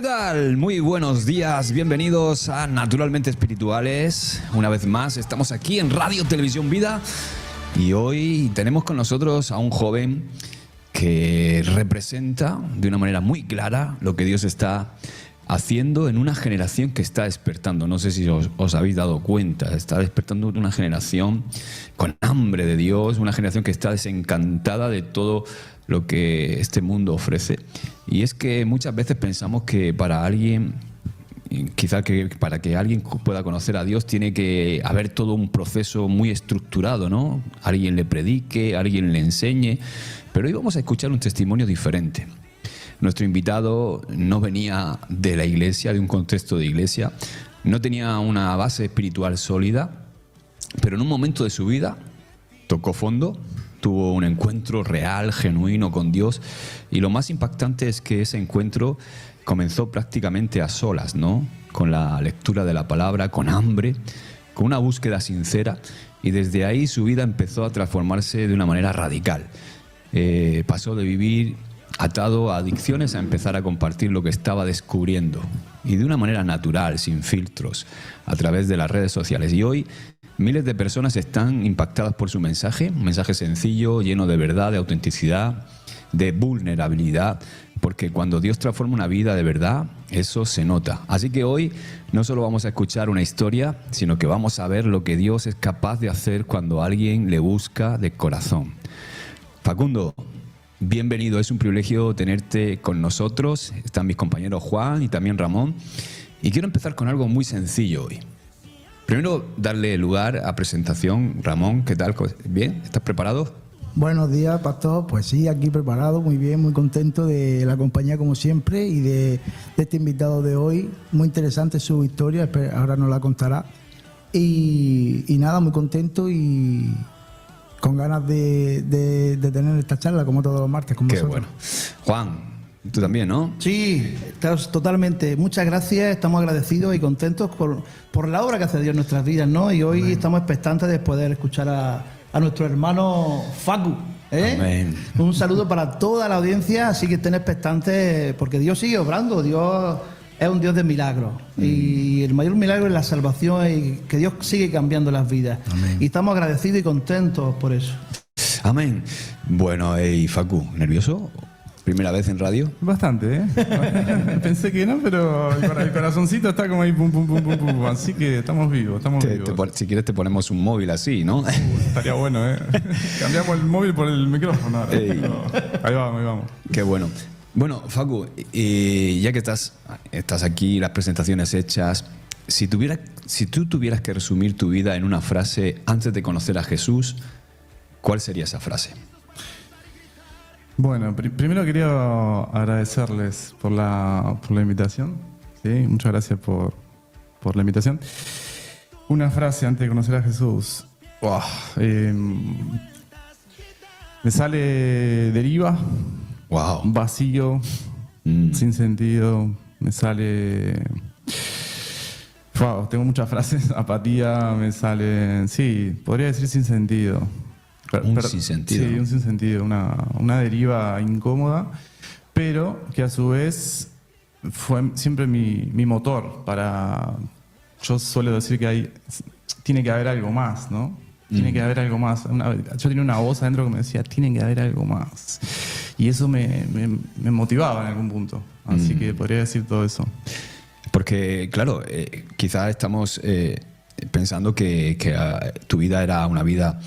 tal? Muy buenos días, bienvenidos a Naturalmente Espirituales. Una vez más, estamos aquí en Radio Televisión Vida y hoy tenemos con nosotros a un joven que representa de una manera muy clara lo que Dios está haciendo en una generación que está despertando. No sé si os habéis dado cuenta, está despertando una generación con hambre de Dios, una generación que está desencantada de todo lo que este mundo ofrece. Y es que muchas veces pensamos que para alguien, quizá que para que alguien pueda conocer a Dios tiene que haber todo un proceso muy estructurado, ¿no? Alguien le predique, alguien le enseñe, pero hoy vamos a escuchar un testimonio diferente. Nuestro invitado no venía de la iglesia, de un contexto de iglesia, no tenía una base espiritual sólida, pero en un momento de su vida tocó fondo, tuvo un encuentro real, genuino con Dios, y lo más impactante es que ese encuentro comenzó prácticamente a solas, ¿no? Con la lectura de la palabra, con hambre, con una búsqueda sincera, y desde ahí su vida empezó a transformarse de una manera radical. Pasó de vivir atado a adicciones a empezar a compartir lo que estaba descubriendo, y de una manera natural, sin filtros, a través de las redes sociales. Y hoy miles de personas están impactadas por su mensaje, un mensaje sencillo, lleno de verdad, de autenticidad, de vulnerabilidad, porque cuando Dios transforma una vida de verdad, eso se nota. Así que hoy no solo vamos a escuchar una historia, sino que vamos a ver lo que Dios es capaz de hacer cuando alguien le busca de corazón. Facundo, bienvenido, es un privilegio tenerte con nosotros. Están mis compañeros Juan y también Ramón. Y quiero empezar con algo muy sencillo hoy. Primero, darle lugar a presentación. Ramón, ¿qué tal? ¿Bien? ¿Estás preparado? Buenos días, pastor. Pues sí, aquí preparado, muy bien, muy contento de la compañía como siempre y de este invitado de hoy. Muy interesante su historia, ahora nos la contará. Y nada, muy contento y con ganas de tener esta charla como todos los martes con vosotros. Qué bueno. Juan, tú también, ¿no? Sí, totalmente. Muchas gracias, estamos agradecidos y contentos por la obra que hace Dios en nuestras vidas, ¿no? Y hoy estamos expectantes de poder escuchar a nuestro hermano Facu. Amén. Un saludo para toda la audiencia, así que estén expectantes porque Dios sigue obrando, Dios es un Dios de milagros y el mayor milagro es la salvación y que Dios sigue cambiando las vidas. Amén. Y estamos agradecidos y contentos por eso. Amén. Bueno, hey, Facu, ¿nervioso? ¿Primera vez en radio? Bastante, ¿eh? Pensé que no, pero el corazoncito está como ahí, pum, pum, pum, pum, pum. Así que estamos vivos, Si quieres te ponemos un móvil así, ¿no? Estaría bueno, ¿eh? Cambiamos el móvil por el micrófono ahora. Ahí vamos. Qué bueno. Bueno, Facu, ya que estás aquí, las presentaciones hechas, si tú tuvieras que resumir tu vida en una frase antes de conocer a Jesús, ¿cuál sería esa frase? Bueno, primero quería agradecerles por la invitación. ¿Sí? Muchas gracias por la invitación. Una frase antes de conocer a Jesús. Me sale deriva, vacío, sin sentido. Me sale... tengo muchas frases. Apatía, me sale... Sí, podría decir sin sentido. Un sinsentido. Sí, un sinsentido, una deriva incómoda, pero que a su vez fue siempre mi motor para... Yo suelo decir que tiene que haber algo más, ¿no? Tiene que haber algo más. Yo tenía una voz adentro que me decía, tiene que haber algo más. Y eso me motivaba en algún punto. Así que podría decir todo eso. Porque, claro, quizás estamos pensando que tu vida era una vida...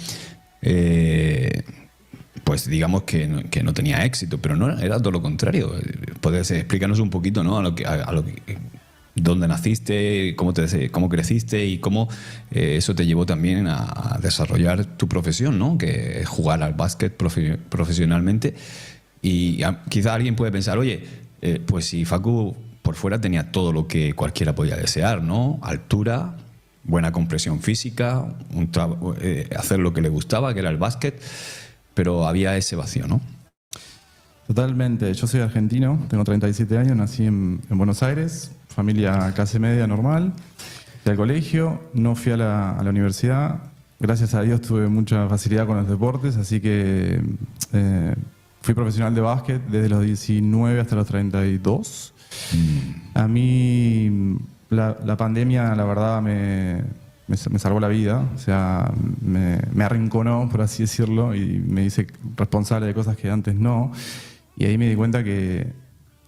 pues digamos que no tenía éxito, pero no, era todo lo contrario. Explícanos un poquito, ¿no? Dónde naciste, cómo creciste y cómo eso te llevó también a desarrollar tu profesión, ¿no? Que es jugar al básquet profesionalmente. Y quizá alguien puede pensar, oye, pues si Facu por fuera tenía todo lo que cualquiera podía desear, ¿no? Altura, buena compresión física, hacer lo que le gustaba, que era el básquet, pero había ese vacío, ¿no? Totalmente. Yo soy argentino, tengo 37 años, nací en Buenos Aires, familia clase media normal. Fui al colegio, no fui a la universidad. Gracias a Dios tuve mucha facilidad con los deportes, así que fui profesional de básquet desde los 19 hasta los 32. A mí la pandemia, la verdad, me salvó la vida, o sea, me arrinconó, por así decirlo, y me hice responsable de cosas que antes no. Y ahí me di cuenta que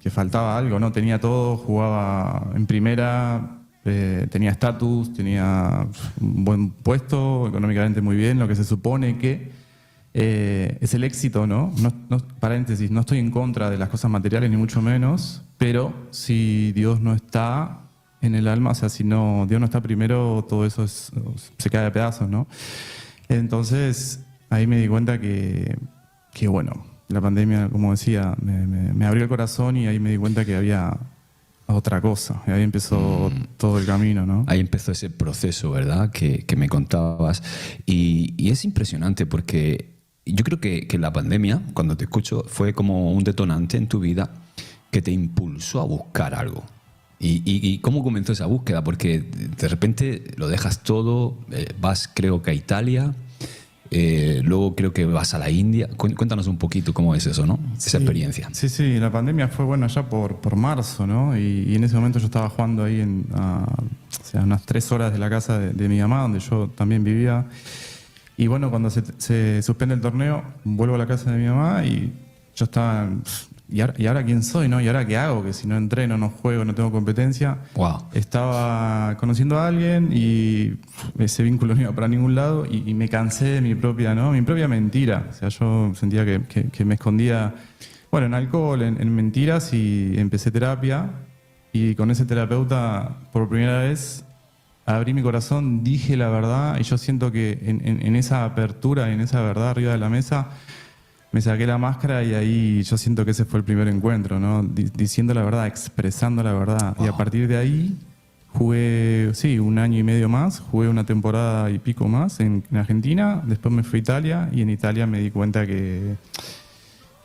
faltaba algo, ¿no? Tenía todo, jugaba en primera, tenía estatus, tenía un buen puesto, económicamente muy bien, lo que se supone que es el éxito, ¿no? Paréntesis, no estoy en contra de las cosas materiales, ni mucho menos, pero si Dios no está en el alma, o sea, si no, Dios no está primero, todo eso se cae a pedazos, ¿no? Entonces, ahí me di cuenta que bueno, la pandemia, como decía, me abrió el corazón y ahí me di cuenta que había otra cosa. Y ahí empezó todo el camino, ¿no? Ahí empezó ese proceso, ¿verdad? Que me contabas. Y es impresionante porque yo creo que la pandemia, cuando te escucho, fue como un detonante en tu vida que te impulsó a buscar algo. ¿Y cómo comenzó esa búsqueda? Porque de repente lo dejas todo, vas creo que a Italia, luego creo que vas a la India. Cuéntanos un poquito cómo es eso, ¿no? Esa experiencia. Sí, la pandemia fue, bueno, ya por marzo, ¿no? Y en ese momento yo estaba jugando ahí o sea, unas 3 horas de la casa de mi mamá, donde yo también vivía. Y bueno, cuando se suspende el torneo, vuelvo a la casa de mi mamá y yo estaba... ¿Y ahora quién soy, no? ¿Y ahora qué hago? Que si no entreno, no juego, no tengo competencia. Wow. Estaba conociendo a alguien y ese vínculo no iba para ningún lado y me cansé de mi propia mentira. O sea, yo sentía que me escondía, bueno, en alcohol, en mentiras, y empecé terapia. Y con ese terapeuta, por primera vez, abrí mi corazón, dije la verdad, y yo siento que en esa apertura, en esa verdad arriba de la mesa, me saqué la máscara y ahí yo siento que ese fue el primer encuentro, ¿no? Diciendo la verdad, expresando la verdad. Wow. Y a partir de ahí jugué, sí, 1 año y medio más, jugué 1 temporada y pico más en Argentina, después me fui a Italia y en Italia me di cuenta que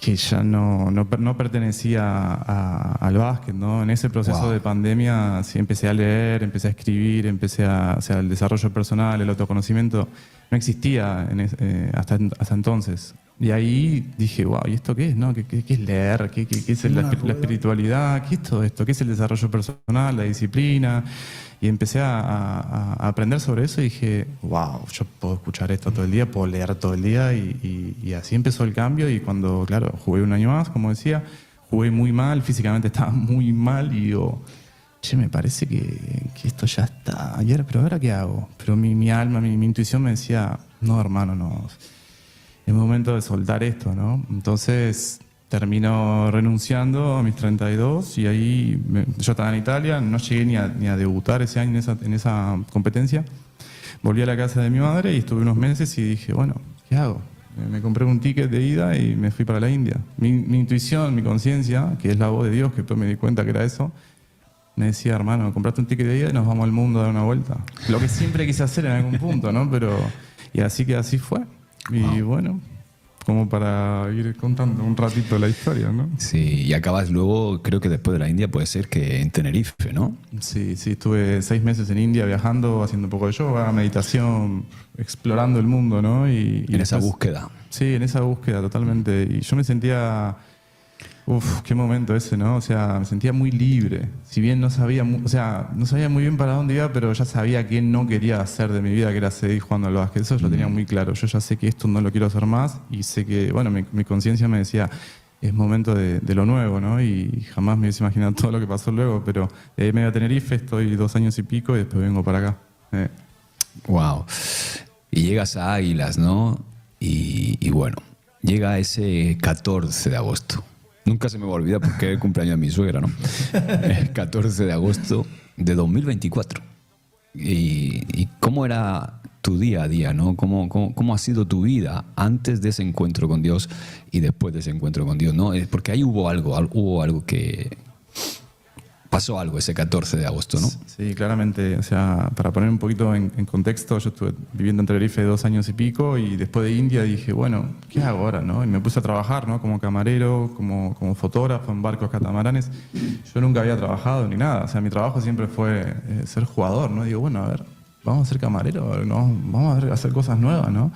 ya no pertenecía al básquet, ¿no? En ese proceso Wow. de pandemia sí empecé a leer, empecé a escribir, o sea, el desarrollo personal, el autoconocimiento no existía hasta entonces. Y ahí dije, wow, ¿y esto qué es? ¿No? ¿Qué es leer? ¿Qué es la espiritualidad? ¿Qué es todo esto? ¿Qué es el desarrollo personal, la disciplina? Y empecé a aprender sobre eso y dije, wow, yo puedo escuchar esto todo el día, puedo leer todo el día. Y así empezó el cambio. Y cuando, claro, jugué 1 año más, como decía, jugué muy mal, físicamente estaba muy mal y digo, che, me parece que esto ya está. Pero ahora ¿qué hago? Pero mi alma, mi intuición me decía, no, hermano, no. Es momento de soltar esto, ¿no? Entonces termino renunciando a mis 32 y ahí yo estaba en Italia, no llegué ni a debutar ese año en esa competencia. Volví a la casa de mi madre y estuve unos meses y dije, bueno, ¿qué hago? Me compré un ticket de ida y me fui para la India. Mi intuición, mi conciencia, que es la voz de Dios, que después me di cuenta que era eso, me decía, hermano, comprate un ticket de ida y nos vamos al mundo a dar una vuelta. Lo que siempre quise hacer en algún punto, ¿no? Y así fue. Y bueno, como para ir contando un ratito la historia, ¿no? Sí, y acabas luego, creo que después de la India puede ser que en Tenerife, ¿no? Sí, estuve 6 meses en India viajando, haciendo un poco de yoga, meditación, explorando el mundo, ¿no? Y En esa después- búsqueda. Sí, en esa búsqueda totalmente. Y yo me sentía, qué momento ese, ¿no? O sea, me sentía muy libre. Si bien no sabía muy bien para dónde iba, pero ya sabía qué no quería hacer de mi vida, que era seguir jugando al básquet. Eso lo tenía muy claro. Yo ya sé que esto no lo quiero hacer más y sé que, bueno, mi conciencia me decía, es momento de lo nuevo, ¿no? Y jamás me hubiese imaginado todo lo que pasó luego, pero de ahí me voy a Tenerife, estoy 2 años y pico y después vengo para acá. Wow. Y llegas a Águilas, ¿no? Y bueno, llega ese 14 de agosto. Nunca se me va a olvidar porque es el cumpleaños de mi suegra, ¿no? El 14 de agosto de 2024. ¿Y cómo era tu día a día, ¿no? ¿Cómo ha sido tu vida antes de ese encuentro con Dios y después de ese encuentro con Dios, ¿no? Porque ahí hubo algo que... Pasó algo ese 14 de agosto, ¿no? Sí, claramente. O sea, para poner un poquito en contexto, yo estuve viviendo en Tenerife 2 años y pico y después de India dije, bueno, ¿qué hago ahora, no? Y me puse a trabajar, ¿no? Como camarero, como fotógrafo en barcos catamaranes. Yo nunca había trabajado ni nada. O sea, mi trabajo siempre fue ser jugador, ¿no? Digo, bueno, a ver, vamos a ser camarero, ¿no? Vamos a hacer cosas nuevas, ¿no?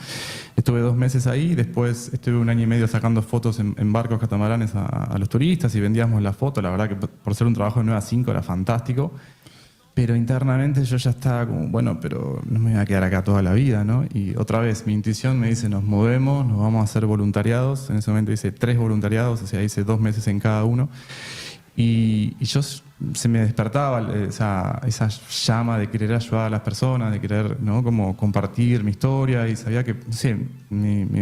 Estuve 2 meses ahí, después estuve 1 año y medio sacando fotos en barcos catamaranes a los turistas y vendíamos la foto. La verdad que por ser un trabajo de 9 a 5 era fantástico. Pero internamente yo ya estaba como, bueno, pero no me voy a quedar acá toda la vida, ¿no? Y otra vez, mi intuición me dice, nos movemos, nos vamos a hacer voluntariados. En ese momento hice 3 voluntariados, o sea, hice 2 meses en cada uno. Y yo se me despertaba esa llama de querer ayudar a las personas, de querer, ¿no? Como compartir mi historia, y sabía que, no sé,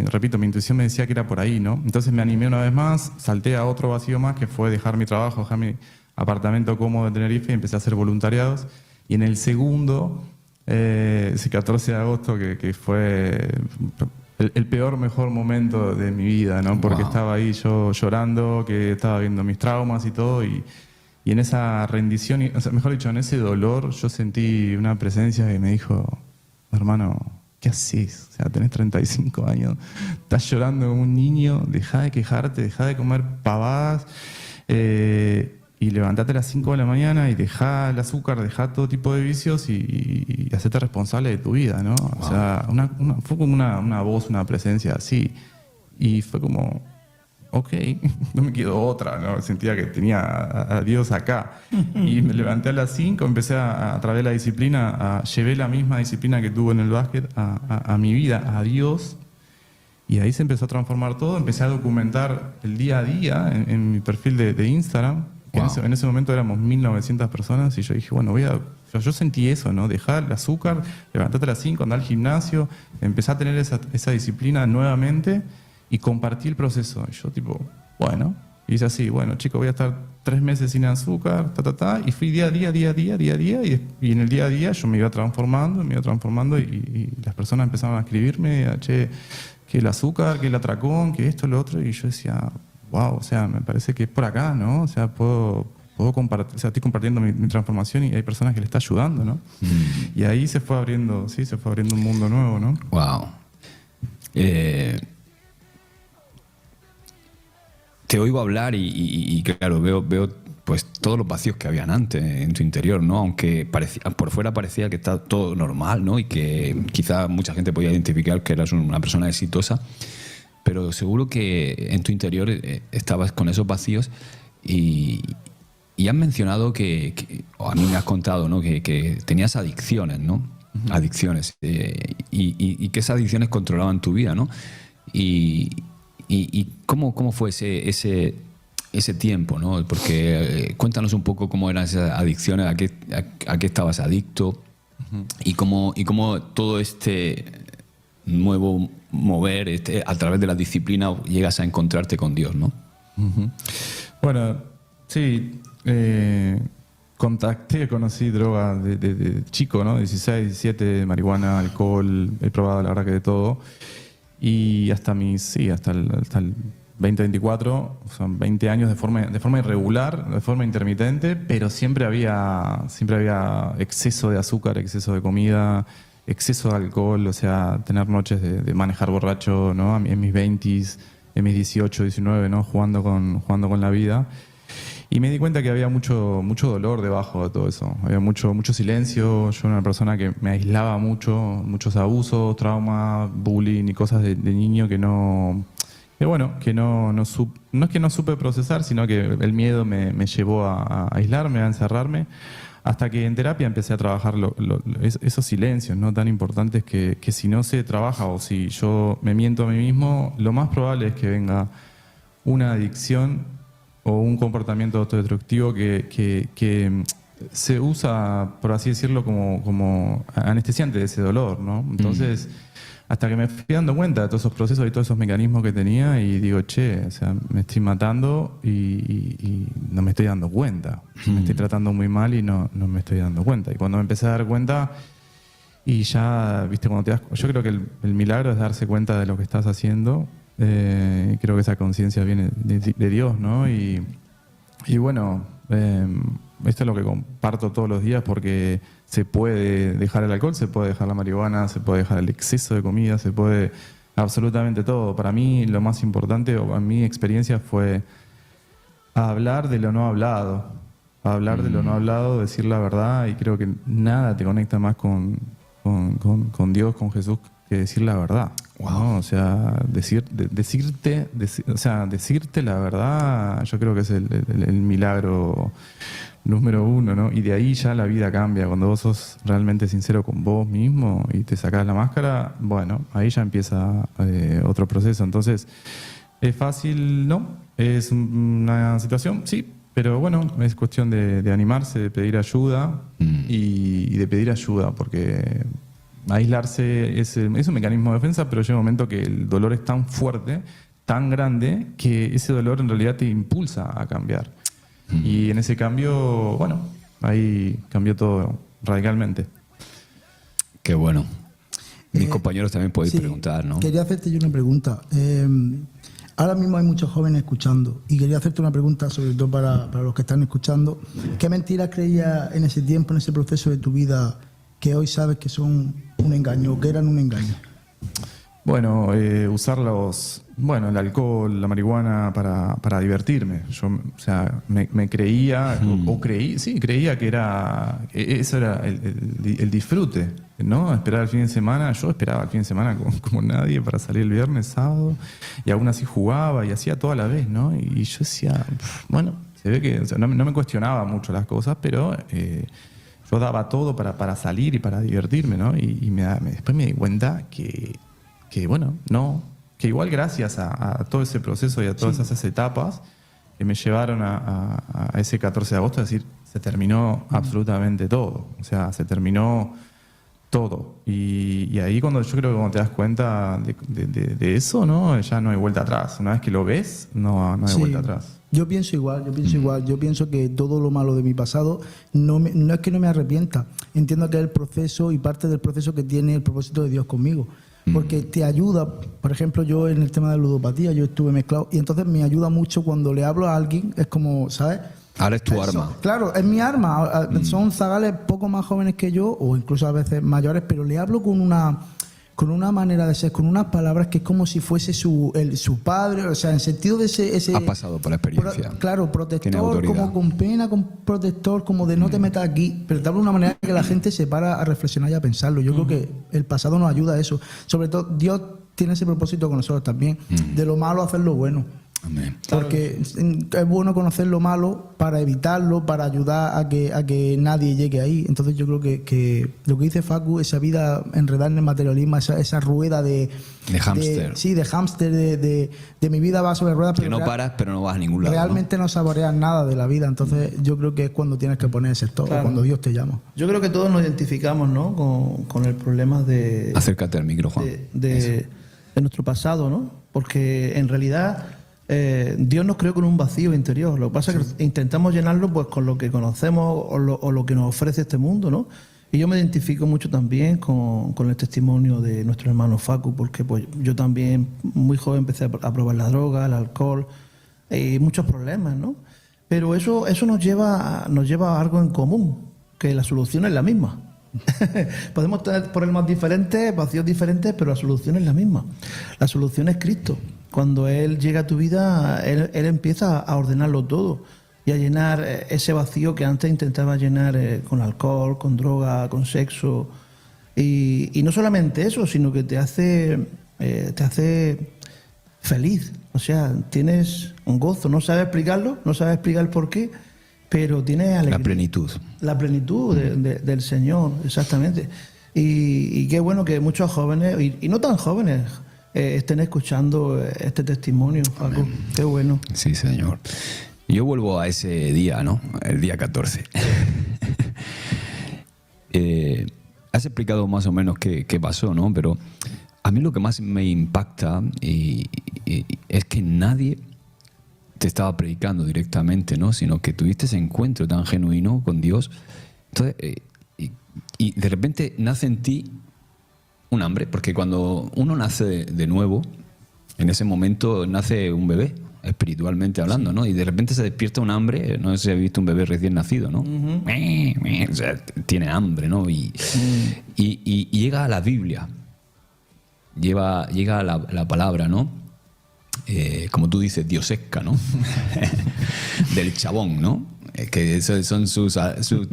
repito, mi intuición me decía que era por ahí, ¿no? Entonces me animé una vez más, salté a otro vacío más, que fue dejar mi trabajo, dejar mi apartamento cómodo de Tenerife, y empecé a hacer voluntariados. Y en el segundo, ese 14 de agosto, que fue el peor, mejor momento de mi vida, ¿no? Porque estaba ahí yo llorando, que estaba viendo mis traumas y todo, y en esa rendición, o sea, mejor dicho, en ese dolor, yo sentí una presencia que me dijo, hermano, ¿qué haces? O sea, tenés 35 años, estás llorando como un niño, dejá de quejarte, dejá de comer pavadas, y levantate a las 5 de la mañana y dejá el azúcar, dejá todo tipo de vicios y hacete responsable de tu vida, ¿no? Wow. O sea, fue como una voz, una presencia así. Y fue como, ok, no me quedó otra, ¿no? Sentía que tenía a Dios acá. Y me levanté a las 5, empecé a través de la disciplina, llevé la misma disciplina que tuve en el básquet a mi vida, a Dios. Y ahí se empezó a transformar todo. Empecé a documentar el día a día en mi perfil de Instagram. Wow. En ese momento éramos 1.900 personas y yo dije, bueno, yo sentí eso, ¿no? Dejar el azúcar, levantate a las 5, andar al gimnasio, empecé a tener esa disciplina nuevamente y compartí el proceso. Y yo tipo, bueno, hice así, bueno, chicos, voy a estar 3 meses sin azúcar, y fui día a día, y en el día a día yo me iba transformando y las personas empezaron a escribirme, che, que el azúcar, que el atracón, que esto, lo otro, y yo decía, wow, o sea, me parece que es por acá, ¿no? O sea, puedo compartir, o sea, estoy compartiendo mi transformación y hay personas que le está ayudando, ¿no? Y ahí se fue abriendo un mundo nuevo, ¿no? Wow. Te oigo hablar y claro, veo pues todos los vacíos que habían antes en tu interior, ¿no? Aunque por fuera parecía que está todo normal, ¿no? Y que quizá mucha gente podía identificar que eras una persona exitosa. Pero seguro que en tu interior estabas con esos vacíos y has mencionado o a mí me has contado, ¿no? que tenías adicciones, ¿no? Uh-huh. Adicciones. Y que esas adicciones controlaban tu vida, ¿no? Y ¿cómo fue ese tiempo, ¿no? Porque cuéntanos un poco cómo eran esas adicciones, a qué estabas adicto, uh-huh. y cómo todo este nuevo mover a través de la disciplina llegas a encontrarte con Dios, ¿no? Uh-huh. Bueno, sí, conocí droga de chico, ¿no? 16, 17, marihuana, alcohol, he probado la verdad que de todo. Y hasta el 2024, son 20 años de forma irregular, de forma intermitente, pero siempre había exceso de azúcar, exceso de comida, exceso de alcohol, o sea, tener noches de manejar borracho, ¿no? En mis 20s, en mis 18, 19, ¿no? Jugando con la vida. Y me di cuenta que había mucho dolor debajo de todo eso. Había mucho silencio. Yo era una persona que me aislaba mucho, muchos abusos, traumas, bullying y cosas de niño no es que no supe procesar, sino que el miedo me llevó a aislarme, a encerrarme. Hasta que en terapia empecé a trabajar esos silencios, ¿no? Tan importantes que si no se trabaja o si yo me miento a mí mismo, lo más probable es que venga una adicción o un comportamiento autodestructivo que se usa, por así decirlo, como anestesiante de ese dolor, ¿no? Entonces, hasta que me fui dando cuenta de todos esos procesos y todos esos mecanismos que tenía y digo, o sea, me estoy matando y no me estoy dando cuenta. Me estoy tratando muy mal y no me estoy dando cuenta. Y cuando me empecé a dar cuenta, y ya, viste, yo creo que el milagro es darse cuenta de lo que estás haciendo. Creo que esa conciencia viene de Dios, ¿no? Y bueno, esto es lo que comparto todos los días porque se puede dejar el alcohol, se puede dejar la marihuana, se puede dejar el exceso de comida, se puede absolutamente todo. Para mí lo más importante, o en mi experiencia, fue hablar de lo no hablado. Decir la verdad, y creo que nada te conecta más con con Dios, con Jesús, que decir la verdad. Wow. ¿No? O sea, decirte la verdad, yo creo que es el milagro número uno, ¿no? Y de ahí ya la vida cambia. Cuando vos sos realmente sincero con vos mismo y te sacás la máscara, bueno, ahí ya empieza otro proceso. Entonces, ¿es fácil? No. ¿Es una situación? Sí. Pero bueno, es cuestión de animarse, de pedir ayuda y de pedir ayuda, porque aislarse es un mecanismo de defensa, pero llega un momento que el dolor es tan fuerte, tan grande, que ese dolor en realidad te impulsa a cambiar. Y en ese cambio, bueno, ahí cambió todo radicalmente. Qué bueno. Mis compañeros también podéis Sí, preguntar, ¿no? Quería hacerte yo una pregunta. Ahora mismo hay muchos jóvenes escuchando y quería hacerte una pregunta, sobre todo para los que están escuchando. ¿Qué mentiras creías en ese tiempo, en ese proceso de tu vida, que hoy sabes que son un engaño o que eran un engaño? Bueno, usar el alcohol, la marihuana para divertirme. Yo, o sea, me creía, creía que eso era el disfrute, ¿no? Esperar el fin de semana. Yo esperaba el fin de semana como nadie para salir el viernes, sábado, y aún así jugaba y hacía todo a la vez, ¿no? Y yo decía, bueno, se ve que, o sea, no me cuestionaba mucho las cosas, pero yo daba todo para salir y para divertirme, ¿no? Y después me di cuenta que bueno, no, que igual gracias a todo ese proceso y a todas esas etapas que me llevaron a ese 14 de agosto, es decir, se terminó absolutamente todo, o sea, se terminó todo. Y ahí yo creo que cuando te das cuenta de eso, ¿no? Ya no hay vuelta atrás. Una vez que lo ves, no hay vuelta atrás. Yo pienso igual. Yo pienso que todo lo malo de mi pasado no es que no me arrepienta. Entiendo que es el proceso y parte del proceso que tiene el propósito de Dios conmigo. Porque te ayuda, por ejemplo, yo en el tema de ludopatía, yo estuve mezclado y entonces me ayuda mucho cuando le hablo a alguien, es como, ¿sabes? Ahora es tu arma. Claro, es mi arma. Son zagales poco más jóvenes que yo, o incluso a veces mayores, pero le hablo con una manera de ser, con unas palabras que es como si fuese su padre, o sea, en sentido de ese Ha pasado por la experiencia. Claro, Tiene protector, autoridad. como con pena, con protector, como de no te metas aquí, pero te hablo de una manera que la gente se para a reflexionar y a pensarlo. Yo creo que el pasado nos ayuda a eso. Sobre todo, Dios tiene ese propósito con nosotros también, de lo malo hacer lo bueno. Amén. Porque es bueno conocer lo malo para evitarlo, para ayudar a que nadie llegue ahí. Entonces yo creo que lo que dice Facu, esa vida enredada en el materialismo, esa rueda de hámster. Sí, de hámster, de mi vida va sobre ruedas. Que no paras, pero no vas a ningún lado. Realmente no saboreas nada de la vida. Entonces yo creo que es cuando tienes que poner ese stop, cuando Dios te llama. Yo creo que todos nos identificamos, ¿no? con el problema de... Acércate al micro, Juan. de nuestro pasado, ¿no? Porque en realidad... Dios nos creó con un vacío interior. Lo que pasa es que intentamos llenarlo pues con lo que conocemos o lo que nos ofrece este mundo, ¿no? Y yo me identifico mucho también con el testimonio de nuestro hermano Facu, porque pues yo también muy joven empecé a probar la droga, el alcohol y muchos problemas, ¿no? Pero eso nos lleva a algo en común, que la solución es la misma. Podemos tener problemas diferentes, vacíos diferentes, pero la solución es la misma. La solución es Cristo. Cuando Él llega a tu vida, Él empieza a ordenarlo todo y a llenar ese vacío que antes intentaba llenar con alcohol, con droga, con sexo. Y no solamente eso, sino que te hace feliz. O sea, tienes un gozo. No sabes explicarlo, no sabes explicar por qué, pero tienes alegría. La plenitud. La plenitud del Señor, exactamente. Y qué bueno que muchos jóvenes, y no tan jóvenes, estén escuchando este testimonio, Paco. Amén. Qué bueno. Sí, Señor. Yo vuelvo a ese día, ¿no? El día 14. Has explicado más o menos qué pasó, ¿no? Pero a mí lo que más me impacta es que nadie te estaba predicando directamente, ¿no? Sino que tuviste ese encuentro tan genuino con Dios. Entonces, y de repente nace en ti un hambre, porque cuando uno nace de nuevo, en ese momento nace un bebé, espiritualmente hablando, ¿no? Y de repente se despierta un hambre, no sé si habéis visto un bebé recién nacido, ¿no? O sea, tiene hambre, ¿no? Y llega a la Biblia, llega a la palabra, ¿no? Como tú dices, diosesca, ¿no? Del chabón, ¿no? Es que esos son sus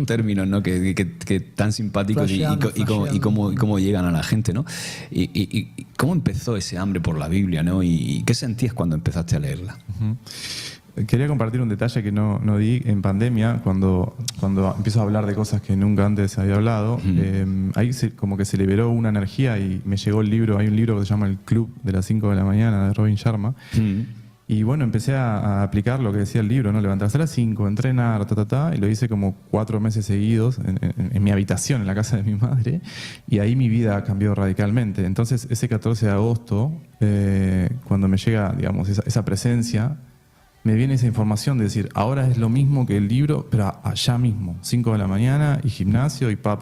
términos, ¿no? Que tan simpáticos y cómo llegan a la gente, ¿no? Y cómo empezó ese hambre por la Biblia, ¿no? Y qué sentías cuando empezaste a leerla. Quería compartir un detalle que no di en pandemia, cuando empiezo a hablar de cosas que nunca antes había hablado. Ahí como que se liberó una energía y me llegó el libro. Hay un libro que se llama El Club de las 5 de la mañana de Robin Sharma. Y bueno, empecé a aplicar lo que decía el libro, ¿no? Levantarse a las 5, entrenar, y lo hice como 4 meses seguidos en mi habitación, en la casa de mi madre, y ahí mi vida cambió radicalmente. Entonces, ese 14 de agosto, cuando me llega, digamos, esa presencia, me viene esa información de decir, ahora es lo mismo que el libro, pero allá mismo, 5 de la mañana, y gimnasio, y pa.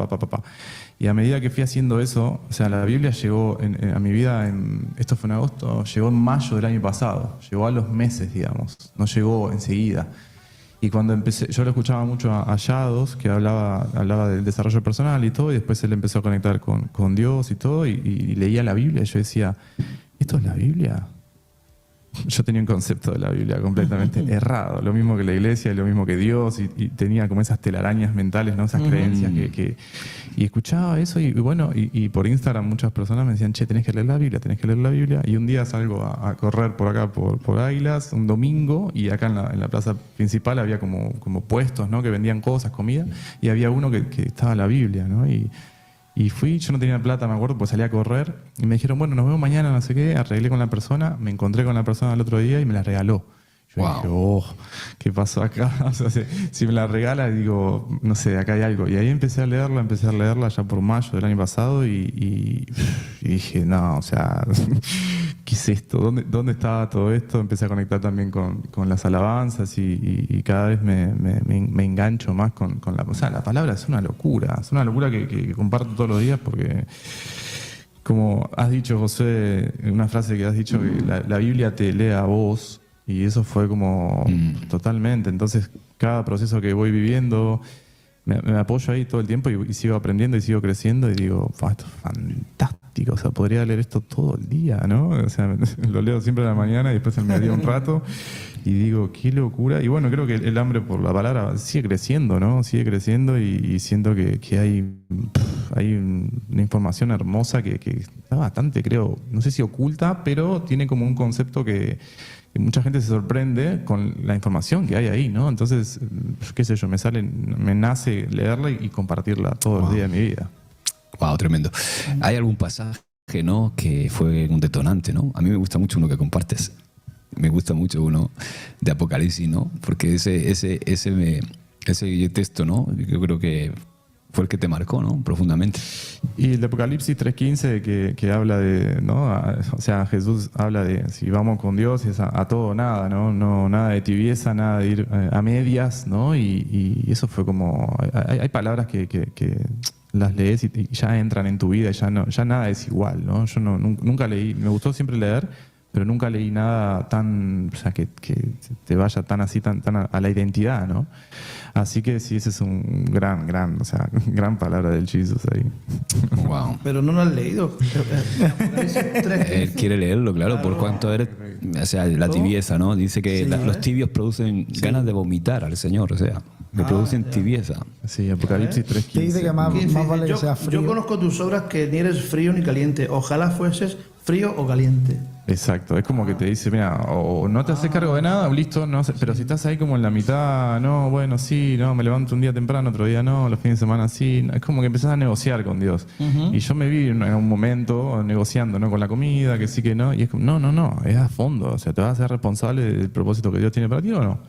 Y a medida que fui haciendo eso, o sea, la Biblia llegó a mi vida, esto fue en agosto, llegó en mayo del año pasado, llegó a los meses, digamos, no llegó enseguida. Y cuando empecé, yo lo escuchaba mucho a Yados, que hablaba del desarrollo personal y todo, y después él empezó a conectar con Dios y todo, y leía la Biblia, y yo decía, ¿esto es la Biblia? Yo tenía un concepto de la Biblia completamente errado, lo mismo que la iglesia, lo mismo que Dios, y tenía como esas telarañas mentales, ¿no? Esas creencias y escuchaba eso, y bueno, y por Instagram muchas personas me decían, che, tenés que leer la Biblia, y un día salgo a correr por acá, por Águilas, un domingo, y acá en la plaza principal había como puestos, ¿no? Que vendían cosas, comida, y había uno que estaba la Biblia, ¿no? Y fui, yo no tenía plata, me acuerdo, pues salí a correr y me dijeron, bueno, nos vemos mañana, no sé qué, arreglé con la persona, me encontré con la persona el otro día y me la regaló. Yo dije, ¿qué pasó acá? O sea, si me la regala, digo, no sé, acá hay algo. Y ahí empecé a leerla ya por mayo del año pasado y dije, no, o sea, ¿qué es esto? ¿Dónde estaba todo esto? Empecé a conectar también con las alabanzas y cada vez me engancho más con la... O sea, la palabra es una locura que comparto todos los días porque... Como has dicho, José, una frase que has dicho, que la Biblia te lee a vos. Y eso fue como totalmente. Entonces, cada proceso que voy viviendo, me apoyo ahí todo el tiempo y sigo aprendiendo y sigo creciendo y digo, esto es fantástico. O sea, podría leer esto todo el día, ¿no? O sea, lo leo siempre a la mañana y después al mediodía un rato y digo, qué locura. Y bueno, creo que el hambre por la palabra sigue creciendo, ¿no? Sigue creciendo y siento que hay una información hermosa que está bastante, creo, no sé si oculta, pero tiene como un concepto que mucha gente se sorprende con la información que hay ahí, ¿no? Entonces, qué sé yo, me nace leerla y compartirla todos los días de mi vida. Wow, tremendo. ¿Hay algún pasaje, ¿no? que fue un detonante, ¿no? A mí me gusta mucho uno que compartes. Me gusta mucho uno de Apocalipsis, ¿no? Porque ese texto, ¿no? Yo creo que fue el que te marcó, ¿no? Profundamente. Y el de Apocalipsis 3:15 que habla de, ¿no? O sea, Jesús habla de si vamos con Dios es a todo o nada, ¿no? No, nada de tibieza, nada de ir a medias, ¿no? Y eso fue como... Hay palabras que las lees y ya entran en tu vida y ya nada es igual, ¿no? Yo nunca leí, me gustó siempre leer, pero nunca leí nada tan, o sea, que te vaya tan así, tan a la identidad, ¿no? Así que sí, ese es un gran palabra del Jesus ahí. Wow. Pero no lo has leído. Él quiere leerlo, claro, por cuanto eres, o sea, la tibieza, ¿no? Dice que los tibios producen ganas de vomitar al Señor, o sea, le producen tibieza. Sí, Apocalipsis 3:15. Te dice que más vale que sea frío. Yo conozco tus obras que ni eres frío ni caliente. Ojalá fueses frío o caliente. Exacto, es como que te dice, mira, o no te haces cargo de nada, o listo, no sé, pero si estás ahí como en la mitad, no, bueno, sí, no, me levanto un día temprano, otro día no, los fines de semana sí, es como que empezás a negociar con Dios. Y yo me vi en un momento negociando, ¿no? Con la comida, que sí, que no, y es como, no, es a fondo, o sea, ¿te vas a ser responsable del propósito que Dios tiene para ti o no?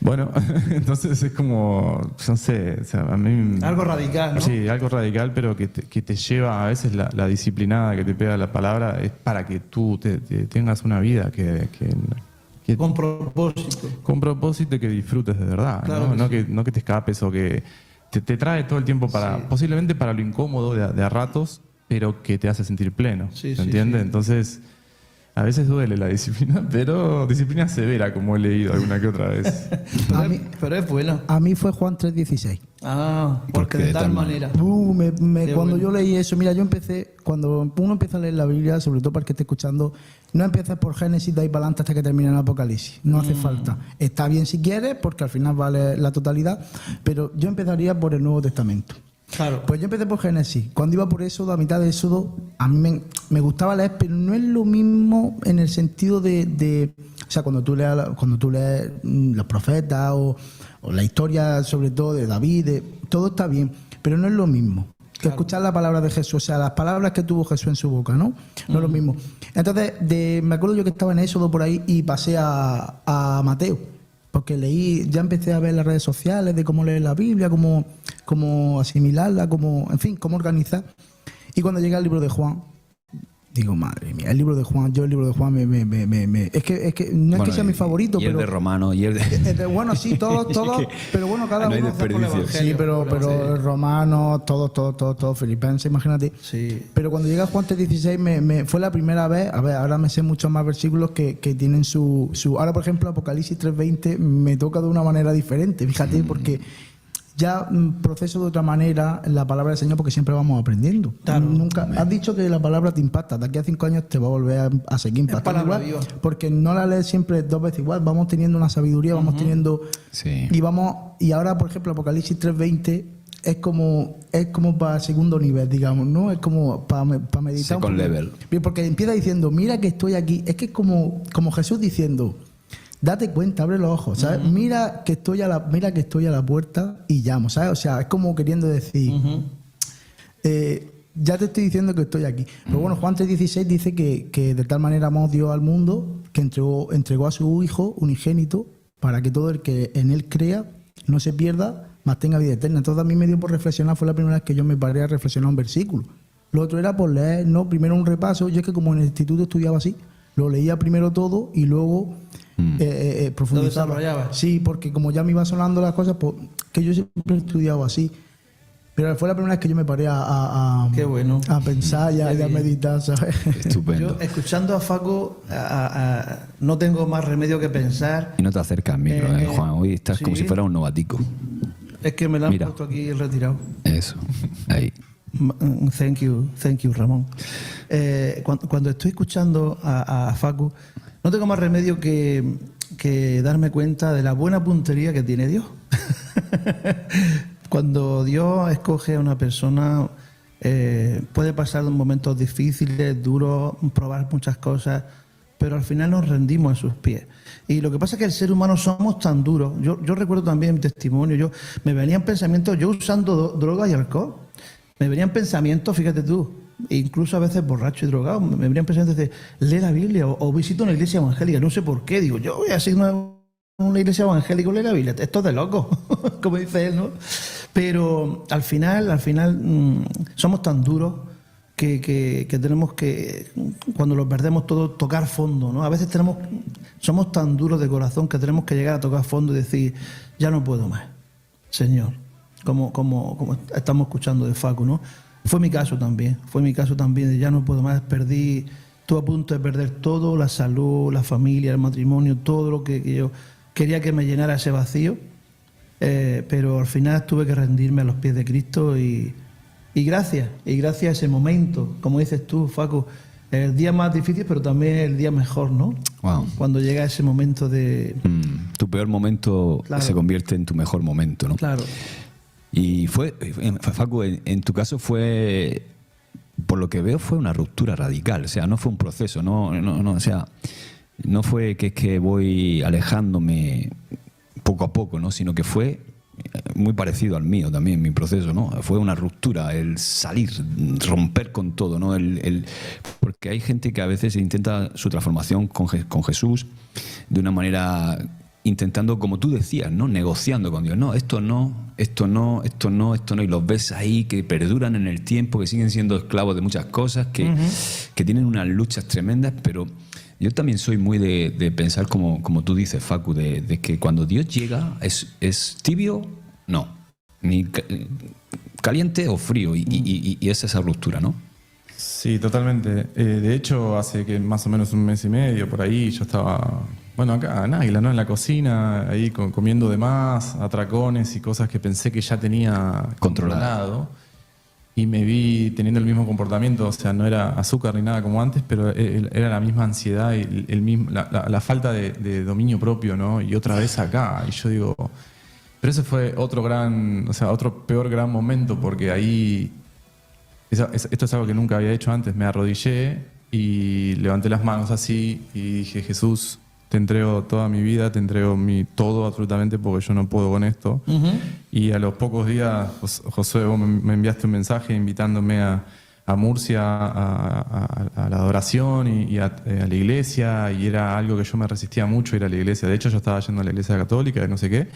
Bueno, entonces es como, no sé, o sea, a mí... Algo radical, ¿no? Sí, algo radical, pero que te lleva, a veces la disciplinada que te pega la palabra es para que tú te tengas una vida que con propósito. Con propósito y que disfrutes de verdad, claro, ¿no? No que te escapes o que te trae todo el tiempo posiblemente para lo incómodo de a ratos, pero que te hace sentir pleno, ¿se entiende? Sí. Entonces... A veces duele la disciplina, pero disciplina severa, como he leído alguna que otra vez. Pero es bueno. A mí fue Juan 3:16. Porque de tal manera. Cuando yo leí eso, mira, yo empecé, cuando uno empieza a leer la Biblia, sobre todo para el que esté escuchando, no empiezas por Génesis, de ahí para adelante hasta que termine el Apocalipsis. No hace falta. Está bien si quieres, porque al final vale la totalidad, pero yo empezaría por el Nuevo Testamento. Claro. Pues yo empecé por Génesis. Cuando iba por Éxodo, a mitad de Éxodo, a mí me gustaba leer, pero no es lo mismo en el sentido de o sea, cuando tú lees los profetas o la historia, sobre todo de David, todo está bien, pero no es lo mismo que escuchar la palabra de Jesús, o sea, las palabras que tuvo Jesús en su boca, ¿no? No es lo mismo. Entonces, me acuerdo yo que estaba en Éxodo por ahí y pasé a Mateo, porque ya empecé a ver las redes sociales de cómo leer la Biblia, cómo asimilarla, en fin, cómo organizar. Y cuando llegué al libro de Juan, digo, madre mía, el libro de Juan es que no es que sea mi favorito, y el pero de Romano, y el de... bueno, sí, todos, pero bueno, cada no hay uno desperdicio. sí, pero Romanos, todo Filipenses, imagínate. Sí. Pero cuando llega Juan 3:16 fue la primera vez, a ver, ahora me sé muchos más versículos que tienen su ahora, por ejemplo, Apocalipsis 3:20 me toca de una manera diferente, fíjate, porque ya proceso de otra manera la palabra del Señor, porque siempre vamos aprendiendo. Claro. Nunca has dicho que la palabra te impacta, de aquí a 5 años te va a volver a seguir impactando igual, porque no la lees siempre 2 veces igual, vamos teniendo una sabiduría, vamos teniendo y ahora, por ejemplo, Apocalipsis 3:20 es como para segundo nivel, digamos, ¿no? Es como para meditar Second level. Porque empieza diciendo, mira que estoy aquí, es que es como Jesús diciendo, date cuenta, abre los ojos, ¿sabes? Mira que estoy a la puerta y llamo, ¿sabes? O sea, es como queriendo decir, ya te estoy diciendo que estoy aquí. Pero bueno, Juan 3:16 dice que de tal manera amó Dios al mundo que entregó a su Hijo unigénito para que todo el que en él crea no se pierda, mas tenga vida eterna. Entonces a mí me dio por reflexionar, fue la primera vez que yo me paré a reflexionar un versículo. Lo otro era por leer, ¿no? Primero un repaso. Yo es que como en el instituto estudiaba así, lo leía primero todo y luego profundizaba. ¿Lo desarrollaba? Sí, porque como ya me iban sonando las cosas, pues que yo siempre he estudiado así. Pero fue la primera vez que yo me paré Qué bueno. a pensar y a meditar, ¿sabes? Estupendo. Yo, escuchando a Facu, no tengo más remedio que pensar. Y no te acercas al micro, Juan. Hoy estás como si fuera un novatico. Es que me lo han Mira. puesto aquí retirado. Eso, ahí. Thank you, Ramón. Cuando estoy escuchando a Facu, no tengo más remedio que darme cuenta de la buena puntería que tiene Dios. Cuando Dios escoge a una persona, puede pasar momentos difíciles, duros, probar muchas cosas, pero al final nos rendimos a sus pies. Y lo que pasa es que el ser humano somos tan duros. Yo recuerdo también mi testimonio, me venían pensamientos, yo usando drogas y alcohol, me venían pensamientos, fíjate tú, incluso a veces borracho y drogado, me venían pensamientos de lee la Biblia o visito una iglesia evangélica, no sé por qué, digo, yo voy a seguir una iglesia evangélica y lee la Biblia, esto es de loco, como dice él, ¿no? Pero al final somos tan duros que tenemos que, cuando lo perdemos todo, tocar fondo, ¿no? A veces somos tan duros de corazón que tenemos que llegar a tocar fondo y decir, ya no puedo más, Señor, como estamos escuchando de Facu, ¿no? Fue mi caso también, de ya no puedo más, estuve a punto de perder todo, la salud, la familia, el matrimonio, todo lo que yo quería que me llenara ese vacío. Pero al final tuve que rendirme a los pies de Cristo y gracias a ese momento, como dices tú, Facu, el día más difícil, pero también el día mejor, ¿no? Wow. Cuando llega ese momento de... Tu peor momento se convierte en tu mejor momento, ¿no? Claro. Y Facu, en tu caso fue, por lo que veo, fue una ruptura radical, o sea, no fue un proceso, no, o sea, no fue que voy alejándome poco a poco, ¿no? Sino que fue muy parecido al mío también, mi proceso, ¿no? Fue una ruptura, el salir, romper con todo, ¿no? Porque hay gente que a veces intenta su transformación con Jesús de una manera intentando, como tú decías, ¿no? Negociando con Dios. No, esto no, y los ves ahí que perduran en el tiempo, que siguen siendo esclavos de muchas cosas, que tienen unas luchas tremendas, pero yo también soy muy de pensar como tú dices, Facu, de que cuando Dios llega es tibio, no, ni caliente o frío, y es esa ruptura, ¿no? Sí, totalmente. De hecho, hace que más o menos un mes y medio por ahí yo estaba Bueno, acá en Águila, ¿no? En la cocina, ahí comiendo de más, atracones y cosas que pensé que ya tenía controlado. Y me vi teniendo el mismo comportamiento, o sea, no era azúcar ni nada como antes, pero era la misma ansiedad y la falta de dominio propio, ¿no? Y otra vez acá. Y yo digo, pero ese fue otro peor gran momento, porque ahí, esto es algo que nunca había hecho antes, me arrodillé y levanté las manos así y dije, Jesús, te entrego toda mi vida, te entrego mi todo absolutamente porque yo no puedo con esto. Y a los pocos días, Josué, vos me enviaste un mensaje invitándome a Murcia a la adoración y a la iglesia, y era algo que yo me resistía mucho, ir a la iglesia. De hecho, yo estaba yendo a la iglesia católica y no sé qué.